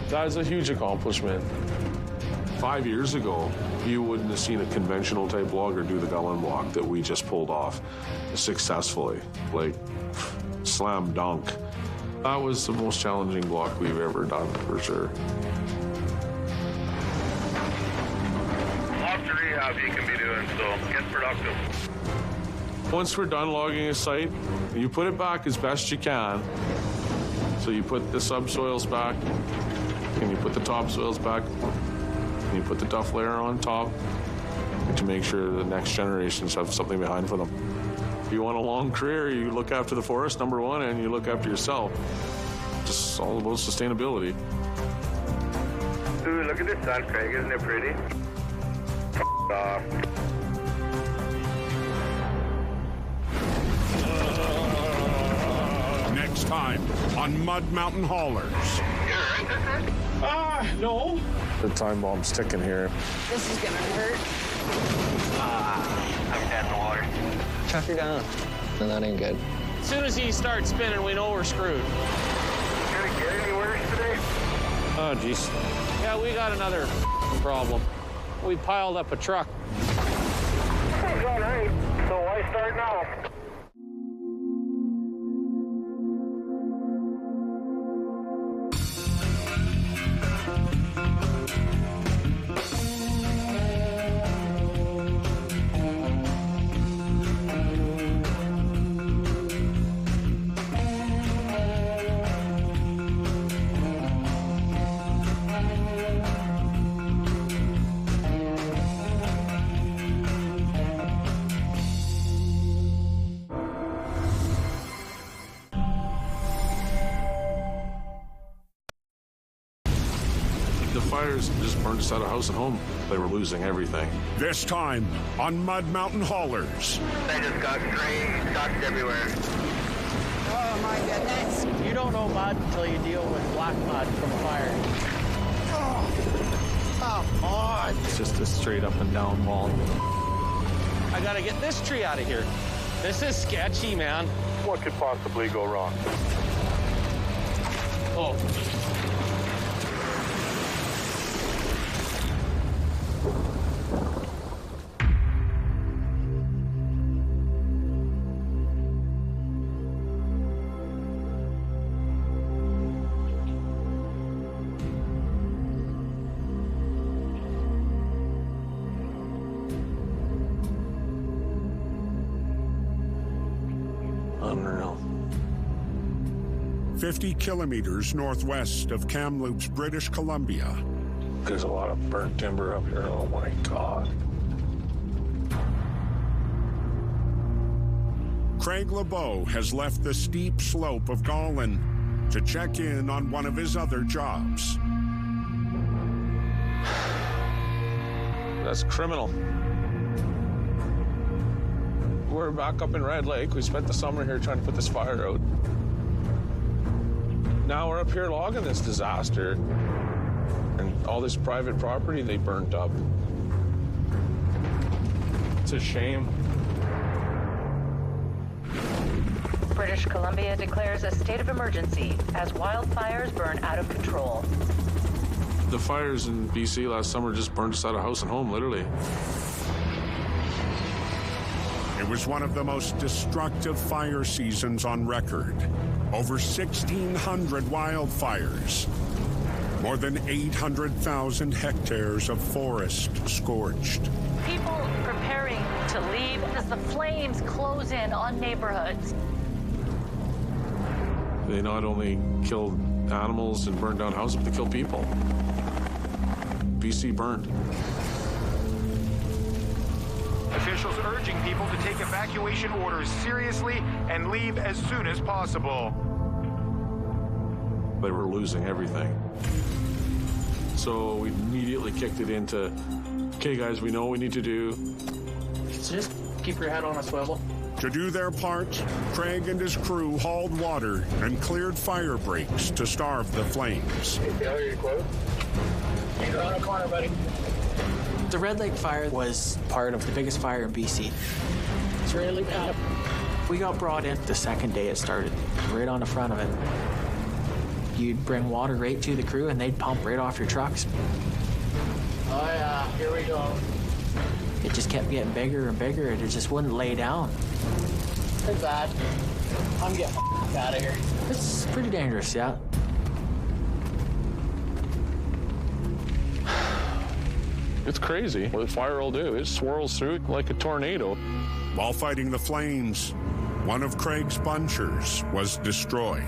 That is a huge accomplishment. 5 years ago, you wouldn't have seen a conventional type logger do the Gollin block that we just pulled off successfully. Like, slam dunk. That was the most challenging block we've ever done, for sure. Lots of rehab you can be doing, so get productive. Once we're done logging a site, you put it back as best you can. So you put the subsoils back, and you put the topsoils back, and you put the duff layer on top to make sure the next generations have something behind for them. If you want a long career, you look after the forest, number one, and you look after yourself. Just all about sustainability. Ooh, look at this sun, Craig. Isn't it pretty? Off. Next time on Mud Mountain Haulers. No. The time bomb's ticking here. This is gonna hurt. I'm dead in the water. Chuck her down. No, that ain't good. As soon as he starts spinning, we know we're screwed. Gonna get any worse today? Oh, jeez. Yeah, we got another problem. We piled up a truck. It's all right. So why start now? The fires just burned us out of house and home. They were losing everything. This time on Mud Mountain Haulers. They just got straight ducks everywhere. Oh my goodness. You don't know mud until you deal with black mud from fire. Oh, come on. It's just a straight up and down wall. I gotta get this tree out of here. This is sketchy, man. What could possibly go wrong? Oh. Unreal. 50 kilometers northwest of Kamloops, British Columbia. There's a lot of burnt timber up here. Oh my God. Craig LeBeau has left the steep slope of Gallen to check in on one of his other jobs. That's criminal. We're back up in Red Lake. We spent the summer here trying to put this fire out. Now we're up here logging this disaster. And all this private property they burnt up. It's a shame. British Columbia declares a state of emergency as wildfires burn out of control. The fires in BC last summer just burned us out of house and home, literally. It was one of the most destructive fire seasons on record. Over 1,600 wildfires. More than 800,000 hectares of forest scorched. People preparing to leave as the flames close in on neighborhoods. They not only killed animals and burned down houses, but they killed people. BC burned. Officials urging people to take evacuation orders seriously and leave as soon as possible. They were losing everything. So we immediately kicked it into, okay guys, we know what we need to do. So just keep your head on a swivel. To do their part, Craig and his crew hauled water and cleared fire breaks to starve the flames. Hey, you quote? You're on a corner, buddy. The Red Lake fire was part of the biggest fire in BC. It's really bad. We got brought in the second day it started, right on the front of it. You'd bring water right to the crew and they'd pump right off your trucks. Oh yeah, here we go. It just kept getting bigger and bigger and it just wouldn't lay down. Too bad. I'm getting out of here. It's pretty dangerous, yeah. It's crazy what the fire will do. It swirls through like a tornado. While fighting the flames, one of Craig's bunchers was destroyed.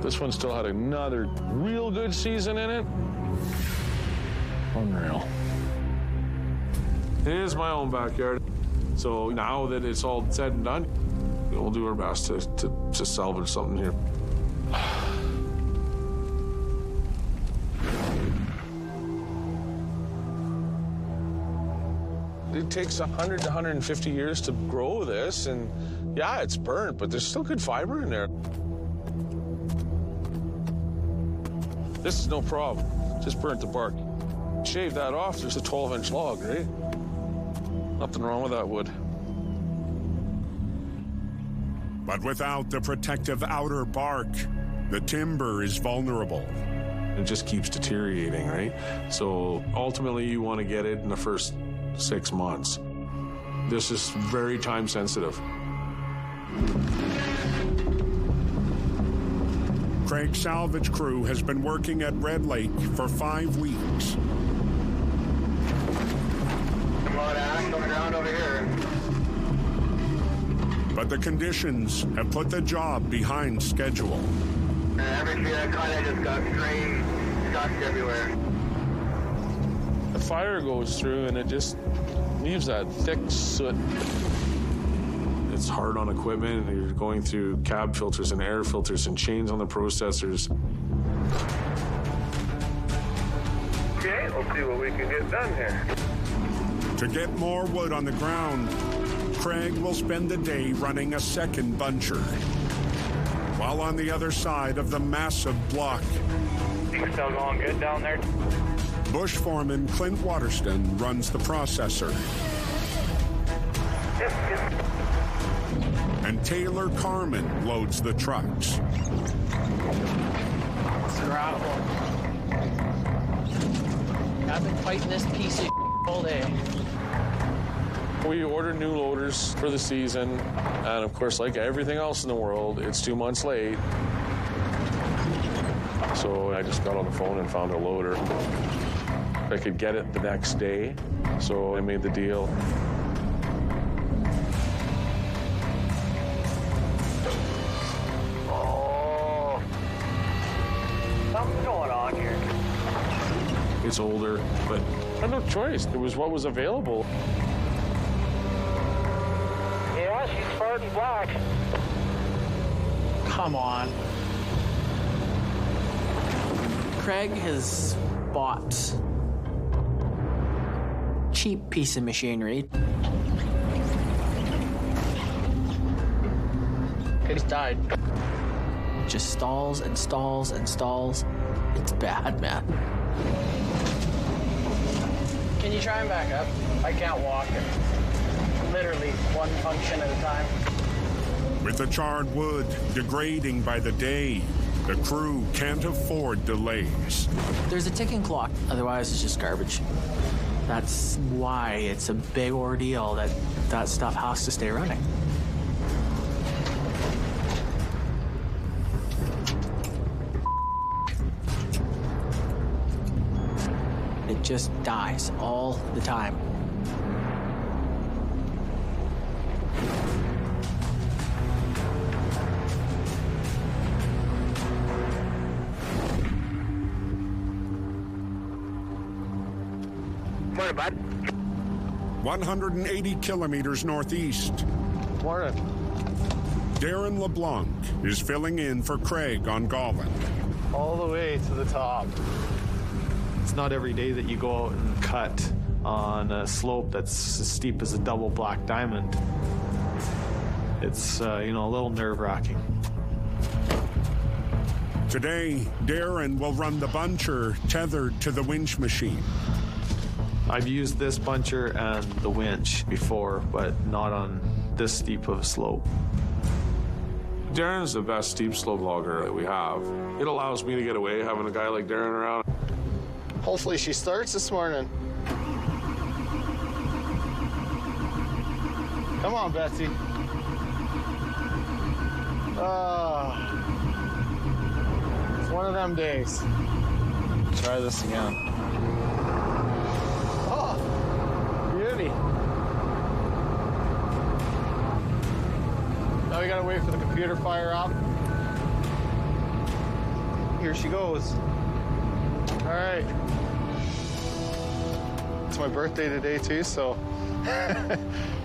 This one still had another real good season in it. Unreal. It is my own backyard. So now that it's all said and done, we'll do our best to salvage something here. It takes 100 to 150 years to grow this, and yeah, it's burnt, but there's still good fiber in there. This is no problem. Just burnt the bark. Shave that off, there's a 12-inch log, right? Nothing wrong with that wood. But without the protective outer bark, the timber is vulnerable. It just keeps deteriorating, right? So ultimately, you want to get it in the first 6 months. This is very time sensitive. Craig's salvage crew has been working at Red Lake for 5 weeks. A lot of ash on the ground over here. But the conditions have put the job behind schedule. Every tree I cut, I just got straight dust everywhere. The fire goes through and it just leaves that thick soot. It's hard on equipment. You're going through cab filters and air filters and chains on the processors. We'll see what we can get done here. To get more wood on the ground, Craig will spend the day running a second buncher. While on the other side of the massive block, Things still going good down there? Bush foreman Clint Waterston runs the processor. And Taylor Carmen loads the trucks. I've been fighting this piece of all day. We ordered new loaders for the season, and of course, like everything else in the world, it's 2 months late. So I just got on the phone and found a loader. I could get it the next day, so I made the deal. Oh, something's going on here. It's older, but I had no choice. It was what was available. Yeah, she's Spartan black. Come on. Craig has bought cheap piece of machinery. He's died. Just stalls and stalls and stalls. It's bad, man. Can you try and back up? I can't walk it. Literally one function at a time. With the charred wood degrading by the day, the crew can't afford delays. There's a ticking clock, otherwise it's just garbage. That's why it's a big ordeal that stuff has to stay running. It just dies all the time. Morning, bud. 180 kilometers northeast. Morning. Darren LeBlanc is filling in for Craig on Golland. All the way to the top. It's not every day that you go out and cut on a slope that's as steep as a double black diamond. It's, a little nerve-wracking. Today, Darren will run the buncher tethered to the winch machine. I've used this buncher and the winch before, but not on this steep of a slope. Darren's the best steep slope logger that we have. It allows me to get away having a guy like Darren around. Hopefully she starts this morning. Come on, Betsy. It's one of them days. Try this again. Oh, beauty. Now we gotta wait for the computer to fire up. Here she goes. All right. It's my birthday today too, so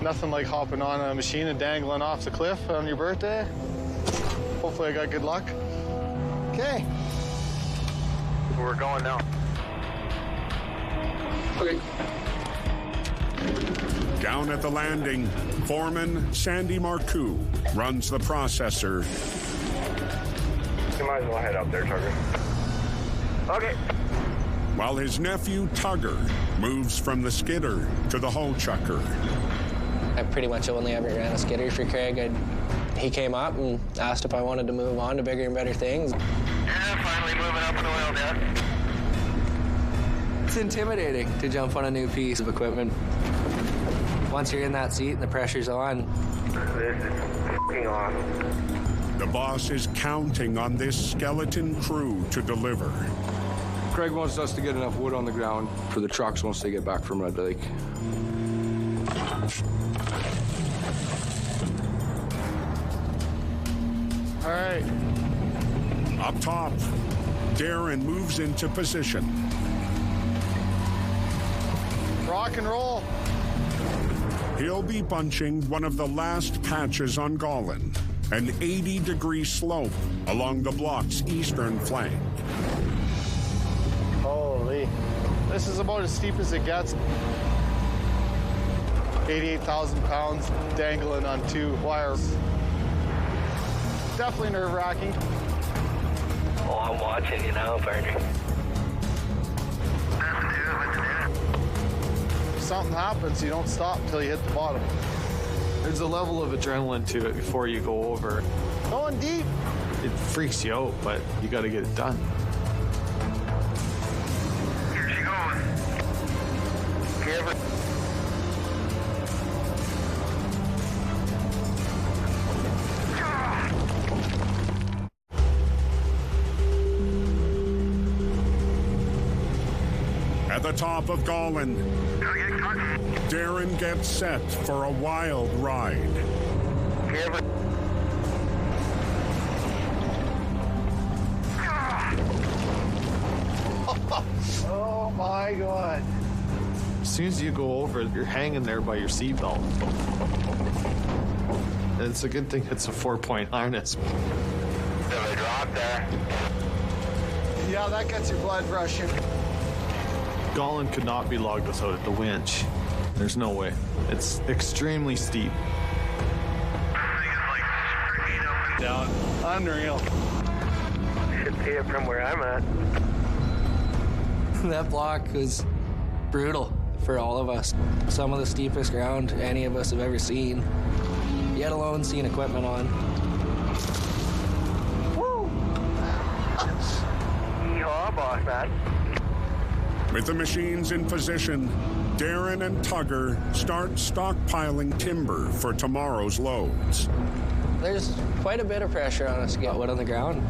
nothing like hopping on a machine and dangling off the cliff on your birthday. Hopefully I got good luck. Okay. We're going now. Okay. Down at the landing, foreman Sandy Marcoux runs the processor. You might as well head up there, Tugger. Okay. While his nephew Tugger moves from the skidder to the hoe chucker. I pretty much only ever ran a skidder for Craig. He came up and asked if I wanted to move on to bigger and better things. Yeah, finally moving up in the oil, Dad. It's intimidating to jump on a new piece of equipment. Once you're in that seat and the pressure's on. This is f***ing awesome. The boss is counting on this skeleton crew to deliver. Craig wants us to get enough wood on the ground for the trucks once they get back from Red Lake. All right. Up top, Darren moves into position. Rock and roll. He'll be bunching one of the last patches on Golland, an 80-degree slope along the block's eastern flank. Holy. This This is about as steep as it gets. 88,000 pounds dangling on 2 wires. Definitely nerve-wracking. Oh, I'm watching you now, partner. If something happens, you don't stop until you hit the bottom. There's a level of adrenaline to it before you go over. Going deep. It freaks you out, but you got to get it done. Here she goes. Give her. At the top of Gollin, Darren gets set for a wild ride. Give her. Oh my God. As soon as you go over, you're hanging there by your seatbelt. And it's a good thing it's a 4-point harness. Did I drop there? Yeah, that gets your blood rushing. Gollin could not be logged without the winch. There's no way. It's extremely steep. Down. Unreal. Should see it from where I'm at. That block was brutal for all of us. Some of the steepest ground any of us have ever seen, yet alone seen equipment on. Woo! Yeehaw, boss man. With the machines in position, Darren and Tugger start stockpiling timber for tomorrow's loads. There's quite a bit of pressure on us to get wood on the ground.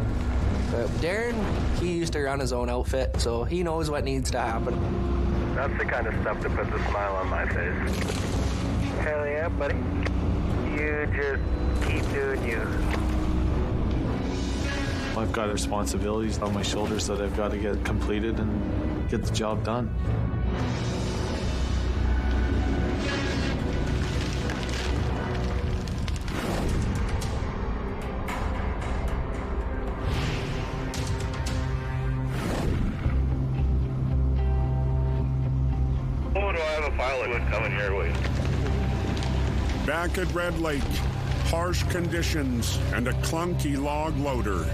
But Darren, he used to run his own outfit, so he knows what needs to happen. That's the kind of stuff that puts a smile on my face. Hell yeah, buddy. You just keep doing you. I've got responsibilities on my shoulders that I've got to get completed and get the job done. Oh, do I have a pile of wood coming your way? Back at Red Lake, harsh conditions and a clunky log loader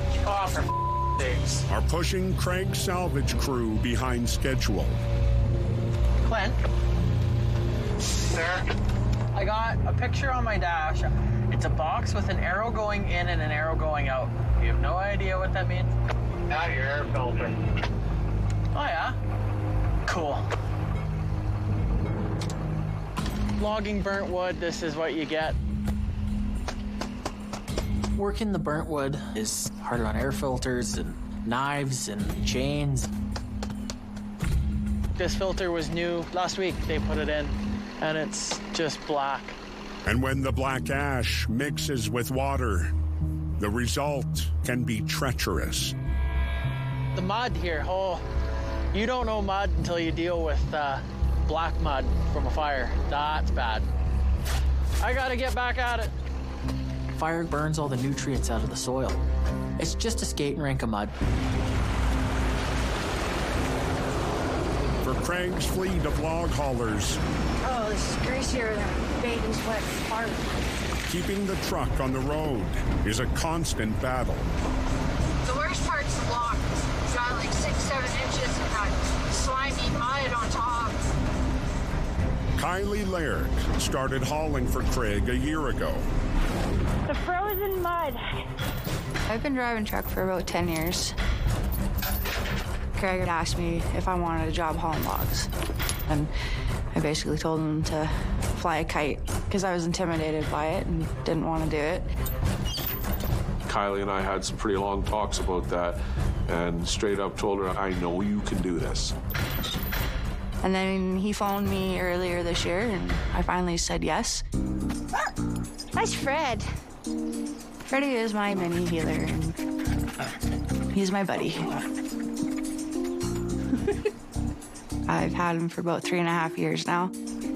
are pushing Craig's salvage crew behind schedule. Clint? Sir? I got a picture on my dash. It's a box with an arrow going in and an arrow going out. You have no idea what that means? Not your air filter. Oh, yeah? Cool. Logging burnt wood, this is what you get. Working the burnt wood is harder on air filters and knives and chains. This filter was new last week. They put it in, and it's just black. And when the black ash mixes with water, the result can be treacherous. The mud here, oh, you don't know mud until you deal with black mud from a fire. That's bad. I gotta get back at it. Fire burns all the nutrients out of the soil. It's just a skating rink of mud. For Craig's fleet of log haulers, Oh, this is greasier than bathing sweat fart. keeping the truck on the road is a constant battle. The worst part's the block. It's got like 6-7 inches of that slimy mud on top. Kylie Laird started hauling for Craig a year ago. The frozen mud. I've been driving truck for about 10 years. Craig asked me if I wanted a job hauling logs. And I basically told him to fly a kite because I was intimidated by it and didn't want to do it. Kylie and I had some pretty long talks about that and straight up told her, I know you can do this. And then he phoned me earlier this year and I finally said yes. That's Fred. Freddie is my mini healer and he's my buddy. I've had him for about 3.5 years now.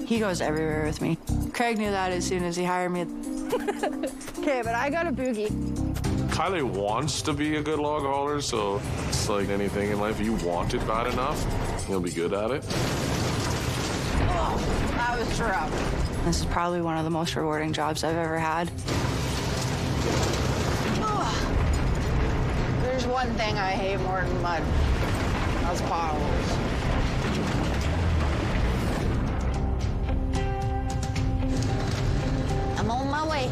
He goes everywhere with me. Craig knew that as soon as he hired me. Okay, but I got a boogie. Kylie wants to be a good log hauler, so it's like anything in life. If you want it bad enough, you'll be good at it. Oh, that was rough. This is probably one of the most rewarding jobs I've ever had. Oh, there's one thing I hate more than mud. That's potholes. I'm on my way.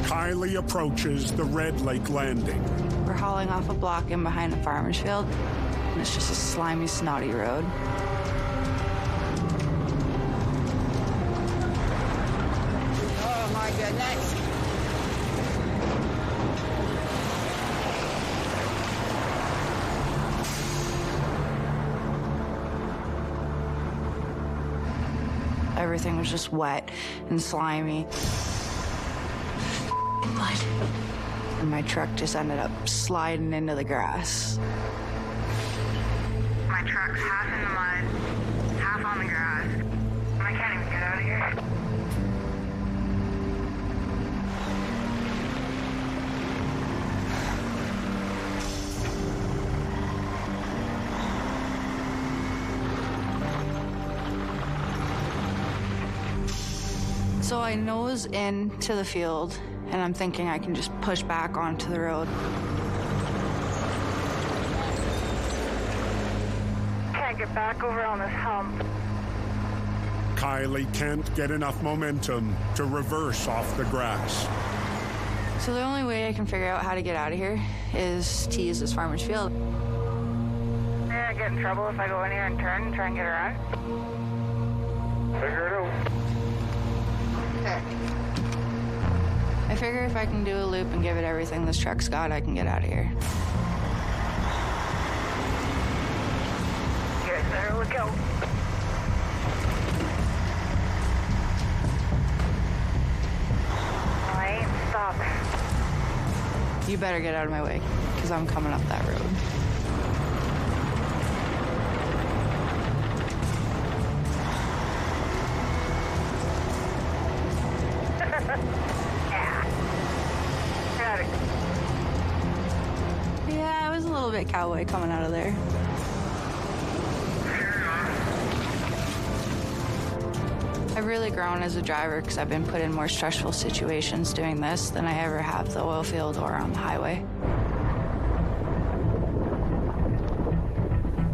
Kylie approaches the Red Lake Landing. We're hauling off a block in behind a farmer's field, and it's just a slimy, snotty road. Oh my goodness. Everything was just wet and slimy. And my truck just ended up sliding into the grass. My truck's half in the mud, half on the grass. I can't even get out of here. So I nose into the field, and I'm thinking I can just push back onto the road. Can't get back over on this hump. Kylie can't get enough momentum to reverse off the grass. So the only way I can figure out how to get out of here is to use this farmer's field. Yeah, I get in trouble if I go in here and turn and try and get around. Figure it out. Okay. I figure if I can do a loop and give it everything this truck's got, I can get out of here. You guys better look out. I ain't stopping. You better get out of my way, because I'm coming up that road. Yeah, I was a little bit cowboy coming out of there. I've really grown as a driver because I've been put in more stressful situations doing this than I ever have the oil field or on the highway.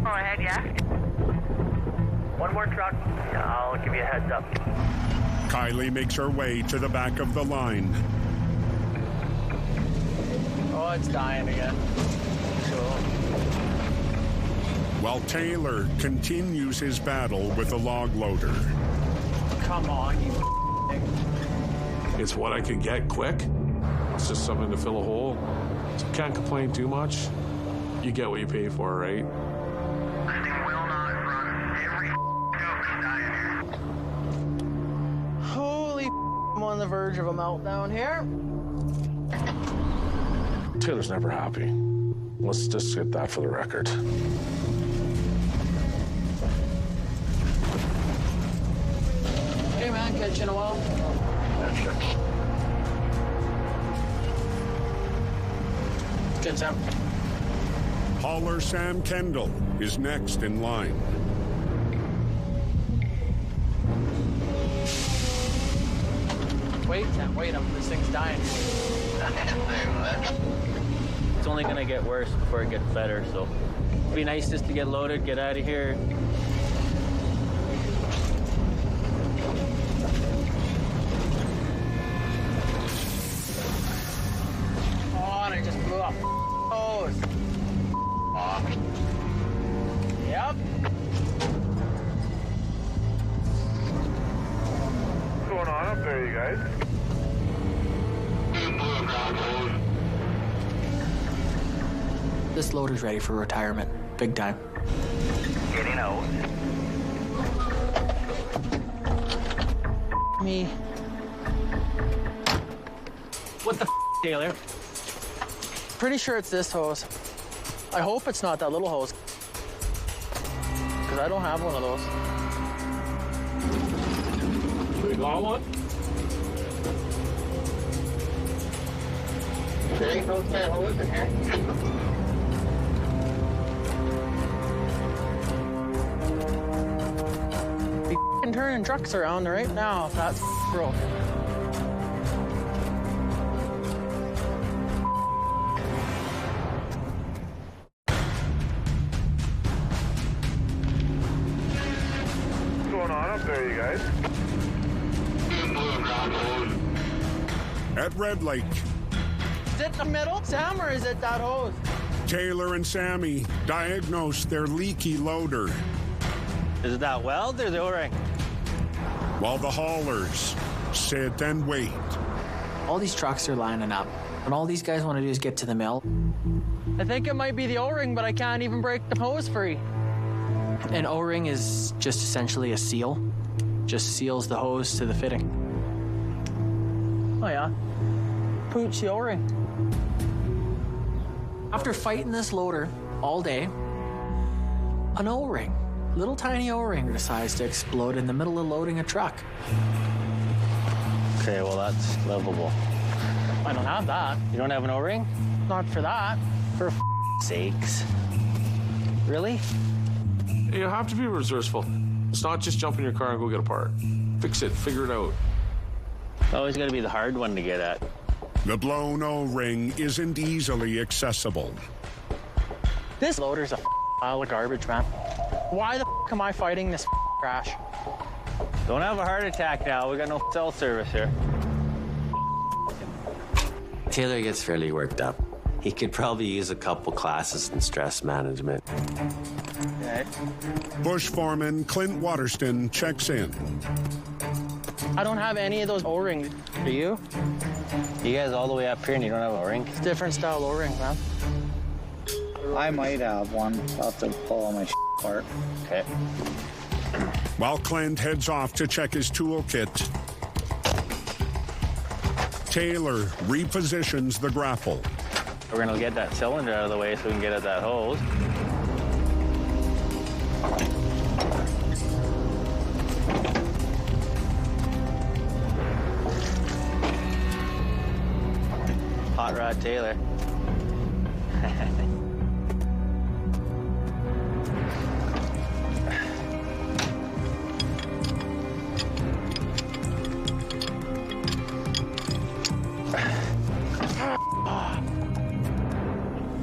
Go ahead, yeah? One more truck. Yeah, I'll give you a heads up. Kylie makes her way to the back of the line. Oh, it's dying again. While Taylor continues his battle with the log loader. Come on, you It's what I could get quick. It's just something to fill a hole. So can't complain too much. You get what you pay for, right? Holy I'm on the verge of a meltdown here. Taylor's never happy. Let's just get that for the record. Hey man, catch you in a while. Good, Sam. Hauler Sam Kendall is next in line. Wait, Sam, wait, this thing's dying. It's only gonna get worse before it gets better, so it'd be nice just to get loaded, get out of here. Oh, and I just blew up. Oh. Yep. What's going on up there, you guys? This loader's ready for retirement. Big time. Getting out. Me. What the Taylor? Pretty sure it's this hose. I hope it's not that little hose. Because I don't have one of those. We got one? There ain't no spare hose in here. Be f***ing turning trucks around right now if that's broke. What's going on up there, you guys? At Red Lake, Is it the middle, Sam, or is it that hose? Taylor and Sammy diagnosed their leaky loader, Is it that weld or the O-ring? while the haulers sit and wait. All these trucks are lining up, and all these guys want to do is get to the mill. I think it might be the O-ring, but I can't even break the hose free. An O-ring is just essentially a seal. Just seals the hose to the fitting. Oh yeah. Pooch the O-ring. After fighting this loader all day, an O-ring, little tiny O-ring, decides to explode in the middle of loading a truck. Okay, well, that's livable. I don't have that. You don't have an O-ring? Not for that. For sakes. Really? You have to be resourceful. It's not just jump in your car and go get a part. Fix it, figure it out. Always got to be the hard one to get at. The blown O-ring isn't easily accessible. This loader's a pile of garbage, man. Why the am I fighting this crash? Don't have a heart attack now. We got no cell service here. Taylor gets fairly worked up. He could probably use a couple classes in stress management. Okay. Bush foreman Clint Waterston checks in. I don't have any of those O-rings. Do you? You guys all the way up here and you don't have an O-ring? It's different style O-ring, man. I might have one. I'll have to pull all my apart. Okay. While Clint heads off to check his toolkit, Taylor repositions the grapple. We're gonna get that cylinder out of the way so we can get at that hose. Hot Rod Taylor.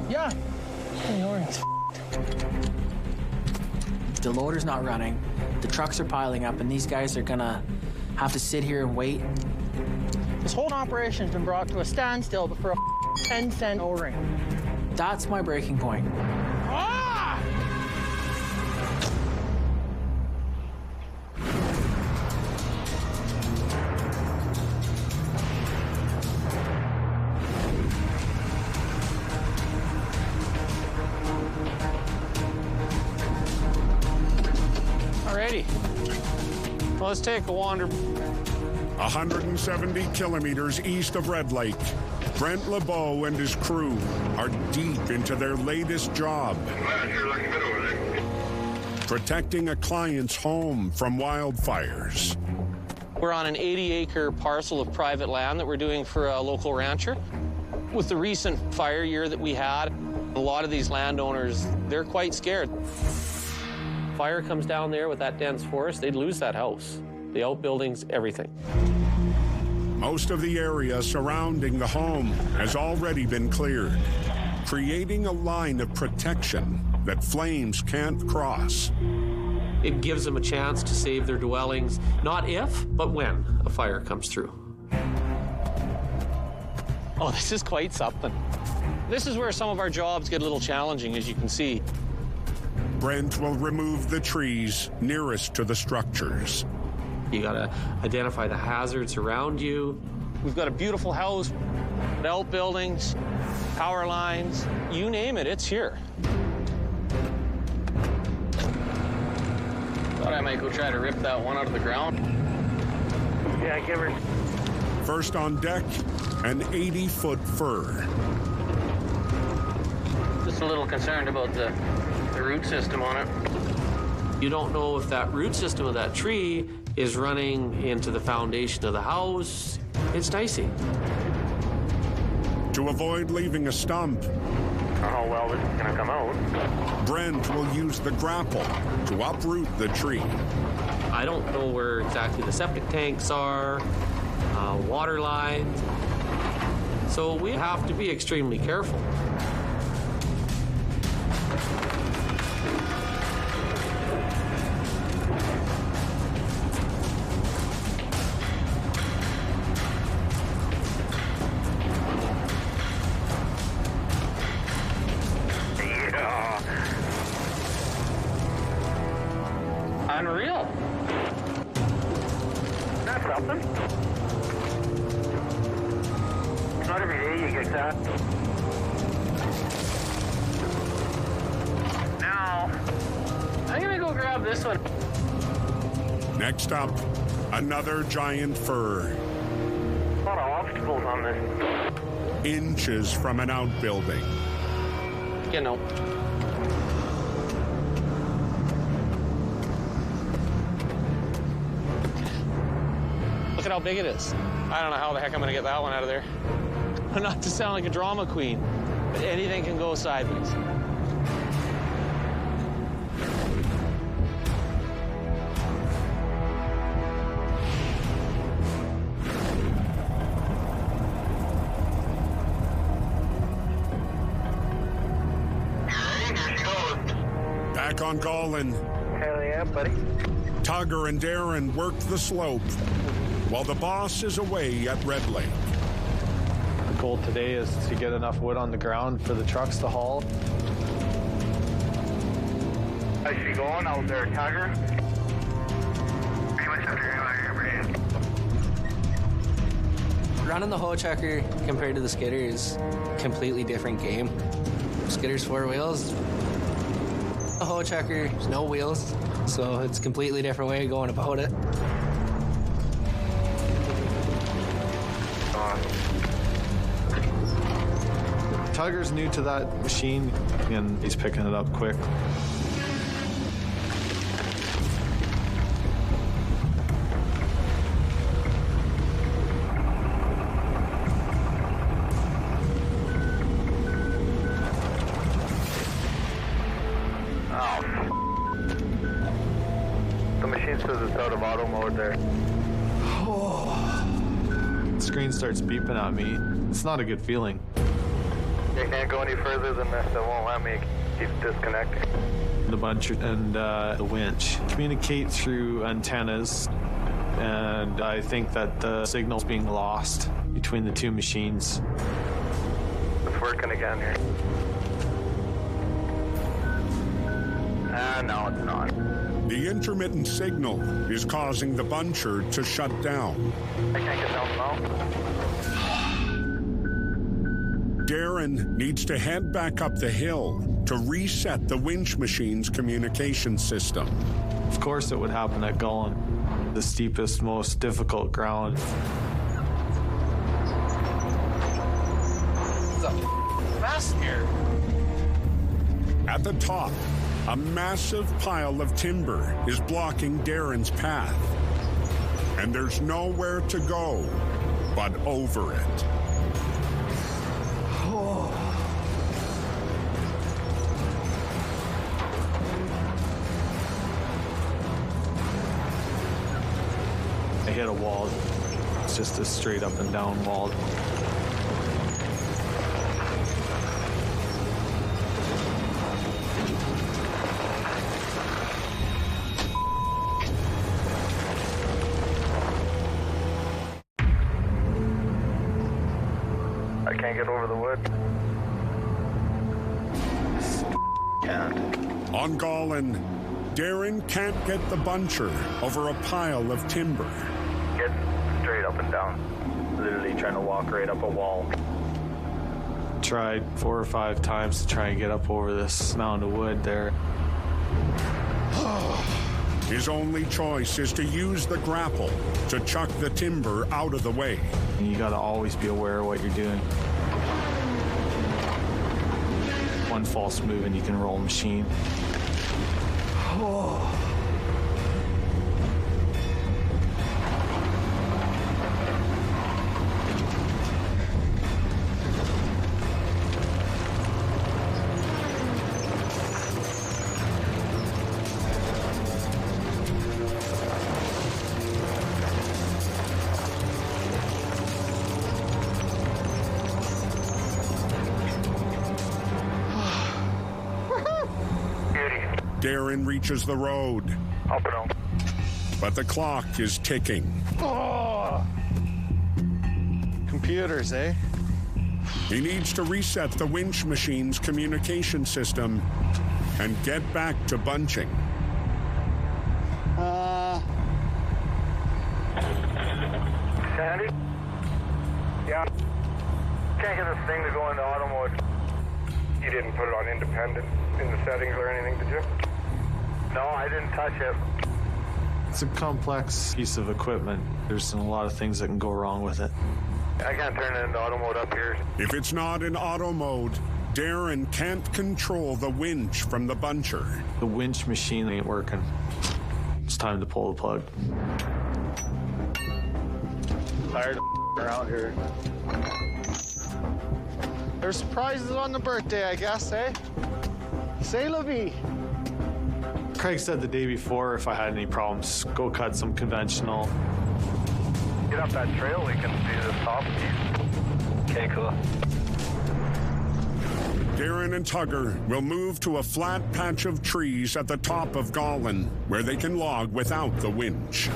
Yeah. The loader's not running, the trucks are piling up, and these guys are gonna have to sit here and wait. This whole operation's been brought to a standstill for a 10-cent O-ring. That's my breaking point. Ah! Alrighty. Well, let's take a wander. 170 kilometers east of Red Lake, Brent LeBeau and his crew are deep into their latest job. Protecting a client's home from wildfires. We're on an 80-acre parcel of private land that we're doing for a local rancher. With the recent fire year that we had, a lot of these landowners, they're quite scared. Fire comes down there with that dense forest, they'd lose that house. The outbuildings, everything. Most of the area surrounding the home has already been cleared, creating a line of protection that flames can't cross. It gives them a chance to save their dwellings, not if, but when a fire comes through. Oh, this is quite something. This is where some of our jobs get a little challenging, as you can see. Brent will remove the trees nearest to the structures. You gotta identify the hazards around you. We've got a beautiful house, outbuildings, power lines, you name it, it's here. Thought I might go try to rip that one out of the ground. Yeah, give her. First on deck, an 80-foot fir. Just a little concerned about the root system on it. You don't know if that root system of that tree is running into the foundation of the house. It's dicey. To avoid leaving a stump, how well this is gonna come out. Brent will use the grapple to uproot the tree. I don't know where exactly the septic tanks are, water lines, so we have to be extremely careful. Unreal. That's something. It's not every day you get that. Now, I'm gonna go grab this one. Next up, another giant fir. A lot of obstacles on this. Inches from an outbuilding. You know. Look at how big it is. I don't know how the heck I'm gonna get that one out of there. Not to sound like a drama queen, but anything can go sideways. Back on Golan. Hell yeah, buddy. Tugger and Darren work the slope, while the boss is away at Red Lake. The goal today is to get enough wood on the ground for the trucks to haul. How's she going out there, Tugger? Running the hoe chucker compared to the skidder is a completely different game. Skidder's 4 wheels. The hoe chucker, there's no wheels, so it's a completely different way of going about it. Tugger's new to that machine, and he's picking it up quick. The machine says it's out of auto mode there. The screen starts beeping at me. It's not a good feeling. You can't go any further than this. It won't let me. Keep disconnecting. The bunch and the winch communicate through antennas, and I think that the signal's being lost between the two machines. It's working again here. No, it's not. The intermittent signal is causing the buncher to shut down. I can't get down now. Darren needs to head back up the hill to reset the winch machine's communication system. Of course it would happen at Golan, the steepest, most difficult ground. It's a mess here. At the top, a massive pile of timber is blocking Darren's path. And there's nowhere to go but over it. I hit a wall. It's just a straight up and down wall. I can't get over the wood. Can't. On Golan, Darren can't get the buncher over a pile of timber. Get straight up and down. Literally trying to walk right up a wall. Tried 4 or 5 times to try and get up over this mound of wood there. His only choice is to use the grapple to chuck the timber out of the way. And you gotta always be aware of what you're doing. One false move and you can roll a machine. Darren reaches the road. Up and out. But the clock is ticking. Oh! Computers, eh? He needs to reset the winch machine's communication system and get back to bunching. Sandy? Yeah. Can't get this thing to go into auto mode. You didn't put it on independent in the settings or anything, did you? No, I didn't touch it. It's a complex piece of equipment. There's a lot of things that can go wrong with it. I can't turn it into auto mode up here. If it's not in auto mode, Darren can't control the winch from the buncher. The winch machine ain't working. It's time to pull the plug. Tired of around here. There's surprises on the birthday, I guess, eh? Say la vie. Craig said the day before if I had any problems, go cut some conventional. Get up that trail, we can see the top piece. Okay, cool. Darren and Tugger will move to a flat patch of trees at the top of Gollin, where they can log without the winch.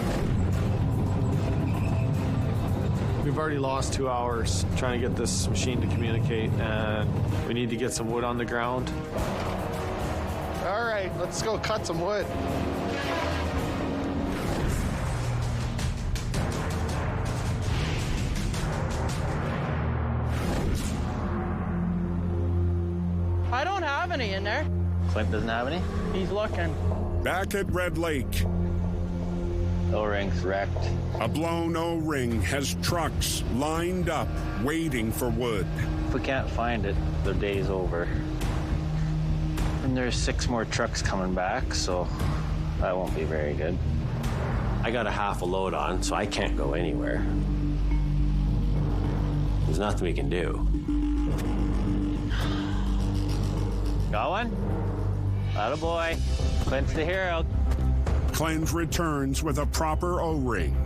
We've already lost 2 hours trying to get this machine to communicate, and we need to get some wood on the ground. All right, let's go cut some wood. I don't have any in there. Clint doesn't have any? He's looking. Back at Red Lake, O-ring's wrecked. a blown O-ring has trucks lined up waiting for wood. If we can't find it, the day's over. And there's 6 more trucks coming back, so that won't be very good. I got a half a load on, so I can't go anywhere. There's nothing we can do. Got one? Attaboy. Clint's the hero. Clint returns with a proper O-ring.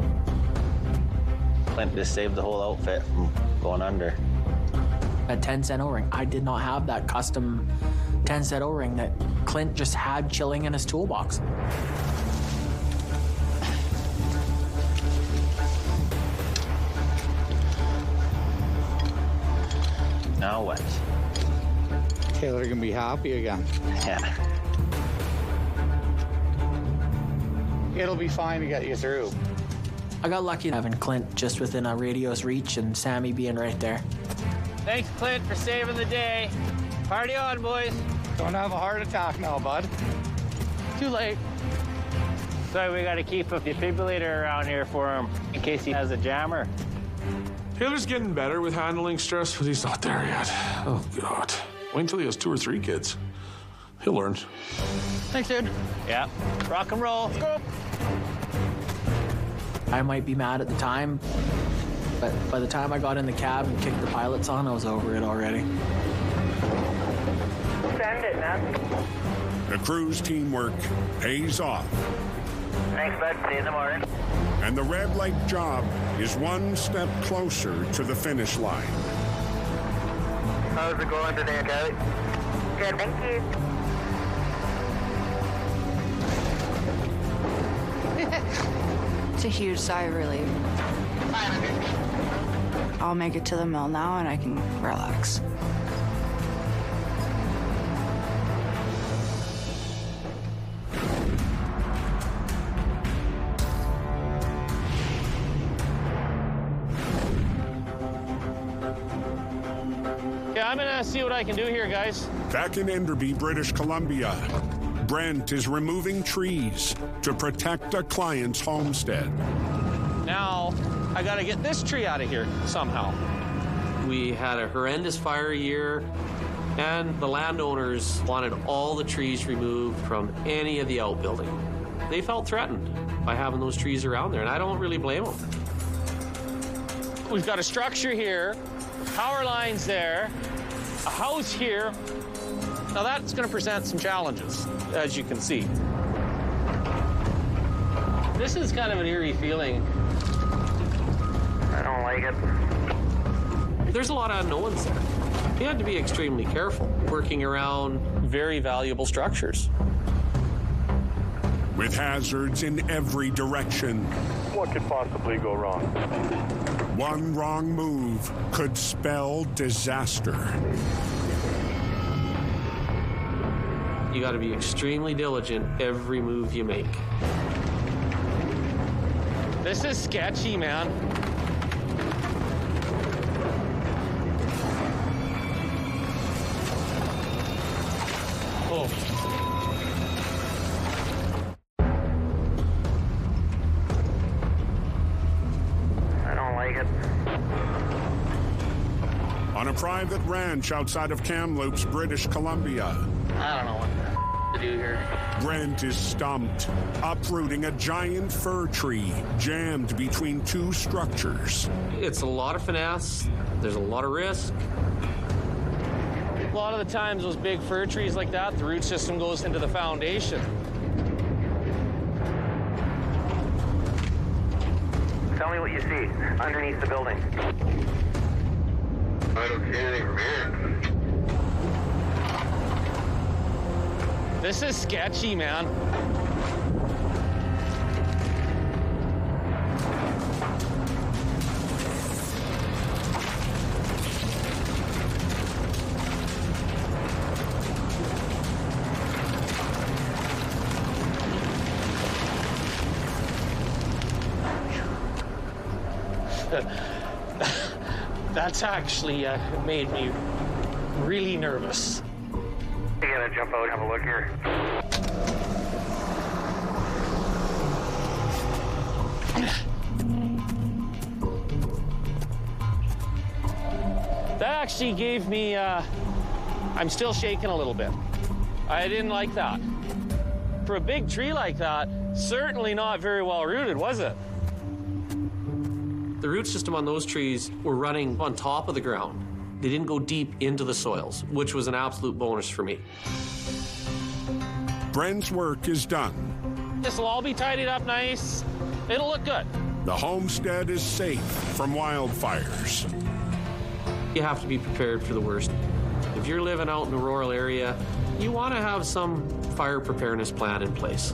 Clint just saved the whole outfit from going under. A 10-cent O-ring. I did not have that custom 10-cent O-ring that Clint just had chilling in his toolbox. Now what? Taylor can be happy again. Yeah. It'll be fine to get you through. I got lucky having Clint just within a radio's reach and Sammy being right there. Thanks, Clint, for saving the day. Party on, boys. Don't have a heart attack now, bud. Too late. Sorry, we got to keep a defibrillator around here for him in case he has a jammer. Taylor's getting better with handling stress, but he's not there yet. Oh, God. Wait until he has 2 or 3 kids. He'll learn. Thanks, dude. Yeah. Rock and roll. Let's go. I might be mad at the time, but by the time I got in the cab and kicked the pilots on, I was over it already. Send it, man. The crew's teamwork pays off. Thanks, bud. See you in the morning. And the Red Lake job is one step closer to the finish line. How's it going today, Kelly? Good, thank you. It's a huge sigh of relief. I'll make it to the mill now and I can relax. Yeah, I'm gonna see what I can do here, guys. Back in Enderby, British Columbia, Brent is removing trees to protect a client's homestead. Now, I gotta get this tree out of here somehow. We had a horrendous fire year, and the landowners wanted all the trees removed from any of the outbuilding. They felt threatened by having those trees around there, and I don't really blame them. We've got a structure here, power lines there, a house here. Now that's going to present some challenges, as you can see. This is kind of an eerie feeling. I don't like it. There's a lot of unknowns there. You had to be extremely careful working around very valuable structures. with hazards in every direction. What could possibly go wrong? One wrong move could spell disaster. You got to be extremely diligent every move you make. This is sketchy, man. Oh. I don't like it. On a private ranch outside of Kamloops, British Columbia. I don't know what to do here. Brent is stumped, uprooting a giant fir tree jammed between two structures. It's a lot of finesse. There's a lot of risk. A lot of the times, those big fir trees like that, the root system goes into the foundation. Tell me what you see underneath the building. I don't see anything from here. This is sketchy, man. That's actually made me really nervous. You gotta jump out and have a look here. That actually gave me, I'm still shaking a little bit. I didn't like that. For a big tree like that, certainly not very well rooted, was it? The root system on those trees were running on top of the ground. They didn't go deep into the soils, which was an absolute bonus for me. Brent's work is done. This will all be tidied up nice. It'll look good. The homestead is safe from wildfires. You have to be prepared for the worst. If you're living out in a rural area, you want to have some fire preparedness plan in place.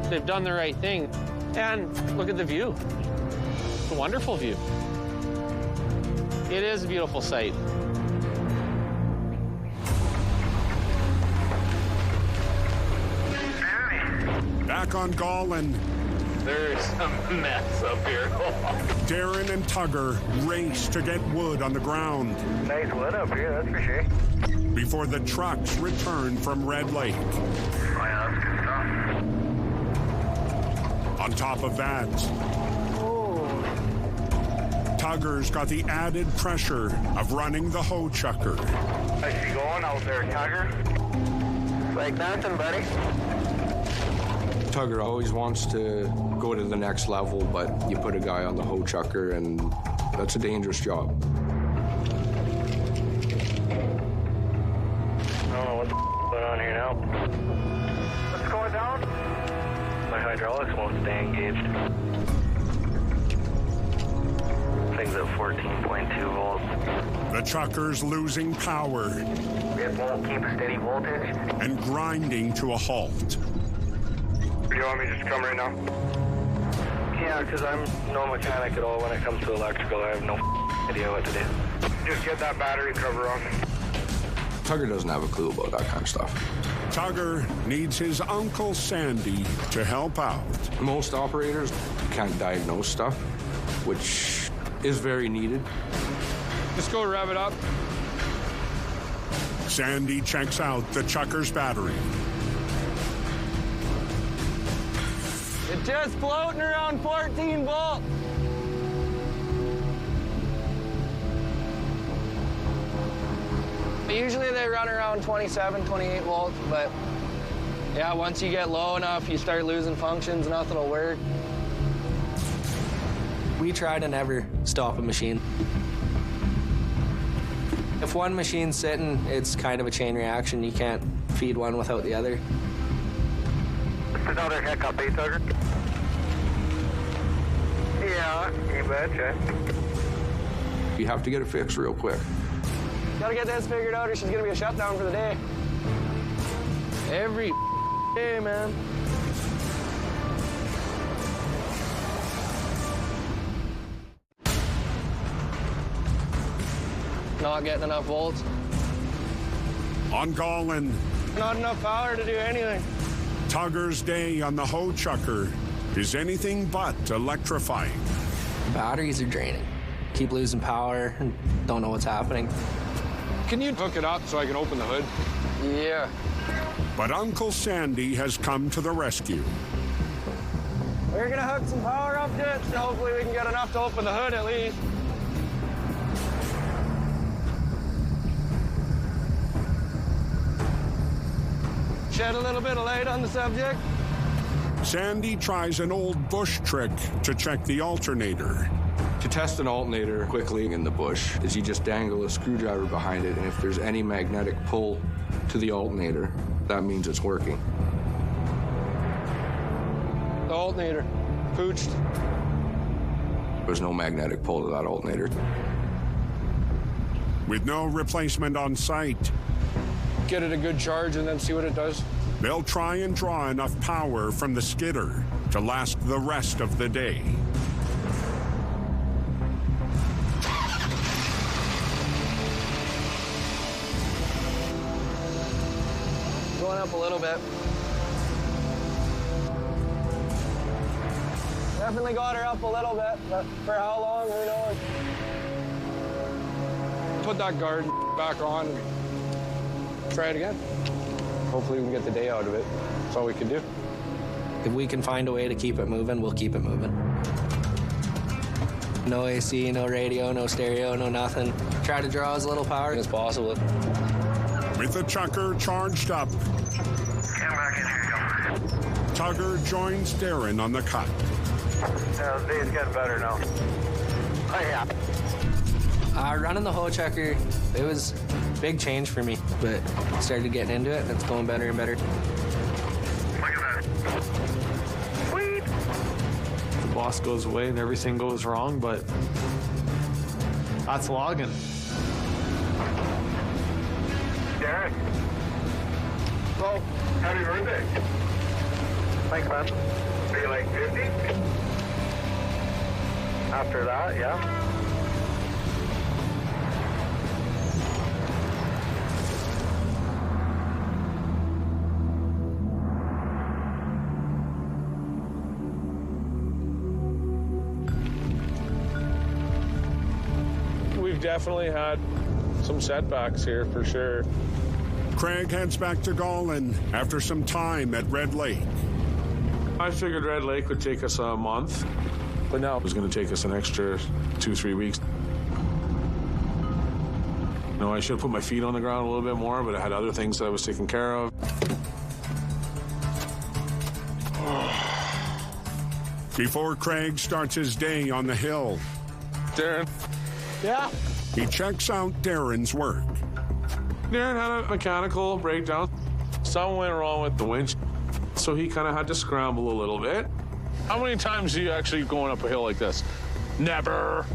They've done the right thing. And look at the view. It's a wonderful view. It is a beautiful sight. Back on Gawlin. There's a mess up here. Darren and Tugger race to get wood on the ground. Nice wood up here, that's for sure. Before the trucks return from Red Lake. Oh, yeah, that's good stuff. On top of that, Tugger's got the added pressure of running the hoe chucker. How's she going out there, Tugger? Like nothing, buddy. Tugger always wants to go to the next level, but you put a guy on the hoe chucker, and that's a dangerous job. I don't know what the going on here now. What's going down? My hydraulics won't stay engaged. Thing's at 14.2 volts. The chucker's losing power. It won't keep a steady voltage. And grinding to a halt. Do you want me to just come right now? Yeah, because I'm no mechanic at all when it comes to electrical. I have no idea what to do. Just get that battery cover on. Tugger doesn't have a clue about that kind of stuff. Tugger needs his Uncle Sandy to help out. Most operators can't diagnose stuff, which is very needed. Just go rev it up. Sandy checks out the chucker's battery. It's just floating around 14 volts. Usually they run around 27, 28 volts, but yeah, once you get low enough, you start losing functions, nothing will work. We try to never stop a machine. If one machine's sitting, it's kind of a chain reaction. You can't feed one without the other. Another hiccup, eh, Tugger? Yeah, you betcha. You have to get it fixed real quick. Gotta get this figured out or she's gonna be a shutdown for the day. Every day, man. Not getting enough volts. On Gallen, Not enough power to do anything. Tugger's day on the hoe chucker is anything but electrifying. Batteries are draining. Keep losing power and don't know what's happening. Can you hook it up so I can open the hood? Yeah. But Uncle Sandy has come to the rescue. We're gonna hook some power up to it, so hopefully we can get enough to open the hood at least. Shed a little bit of light on the subject. Sandy tries an old bush trick to check the alternator. To test an alternator quickly in the bush is you just dangle a screwdriver behind it, and if there's any magnetic pull to the alternator, that means it's working. The alternator. Pooched. There's no magnetic pull to that alternator. With no replacement on site, Get it a good charge and then see what it does. they'll try and draw enough power from the skidder to last the rest of the day. Going up a little bit. Definitely got her up a little bit, but for how long, who knows? Put that guard back on and try it again. Hopefully we can get the day out of it. That's all we can do. If we can find a way to keep it moving, we'll keep it moving. No AC, no radio, no stereo, no nothing. Try to draw as little power as possible. With the chucker charged up, Tugger joins Darren on the cut. Yeah, the day's getting better now. Oh, yeah. Running the hoe chucker, it was a big change for me, but started getting into it and it's going better and better. The boss goes away and everything goes wrong, but that's logging. Derek. Well, happy birthday. Thanks, man. Are you like 50? After that, yeah. We've definitely had some setbacks here for sure. Craig heads back to Gallen after some time at Red Lake. I figured Red Lake would take us a month, but now it was going to take us an extra 2-3 weeks. No, I should have put my feet on the ground a little bit more, but I had other things that I was taking care of. Before Craig starts his day on the hill, Darren. Yeah? He checks out Darren's work. Darren had a mechanical breakdown. Something went wrong with the winch, so he kind of had to scramble a little bit. How many times are you actually going up a hill like this? Never.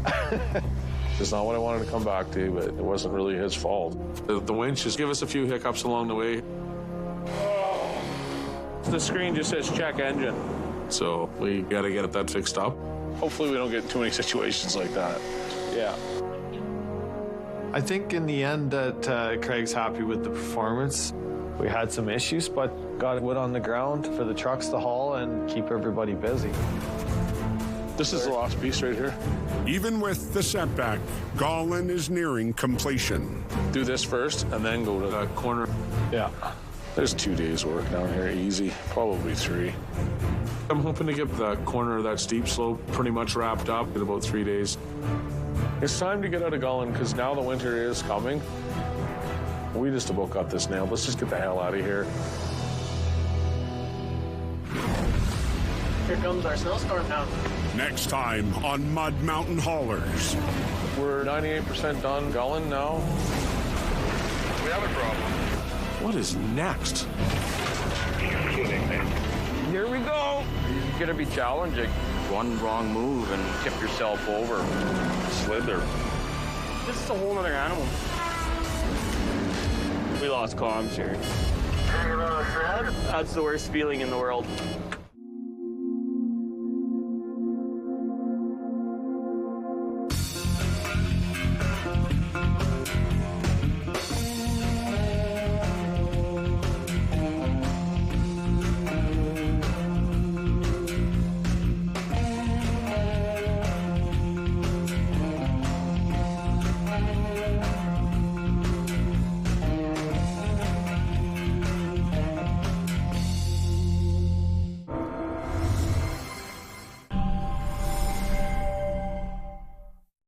It's not what I wanted to come back to, but it wasn't really his fault. The winch just gave us a few hiccups along the way. The screen just says check engine. So we got to get that fixed up. Hopefully we don't get too many situations like that. Yeah. I think in the end that Craig's happy with the performance. We had some issues, but got wood on the ground for the trucks to haul and keep everybody busy. This is the last piece right here. Even with the setback, Gallen is nearing completion. Do this first and then go to that corner. Yeah. There's 2 days work down here, easy. Probably 3. I'm hoping to get the corner of that steep slope pretty much wrapped up in about 3 days. It's time to get out of Gallen because now the winter is coming. We just about got this nailed. Let's just get the hell out of here. Here comes our snowstorm now. Next time on Mud Mountain Haulers. We're 98% done Gallen now. We have a problem. What is next? Here we go. It's gonna be challenging. One wrong move and tip yourself over. Slither. This is a whole other animal. We lost comms here. That's the worst feeling in the world.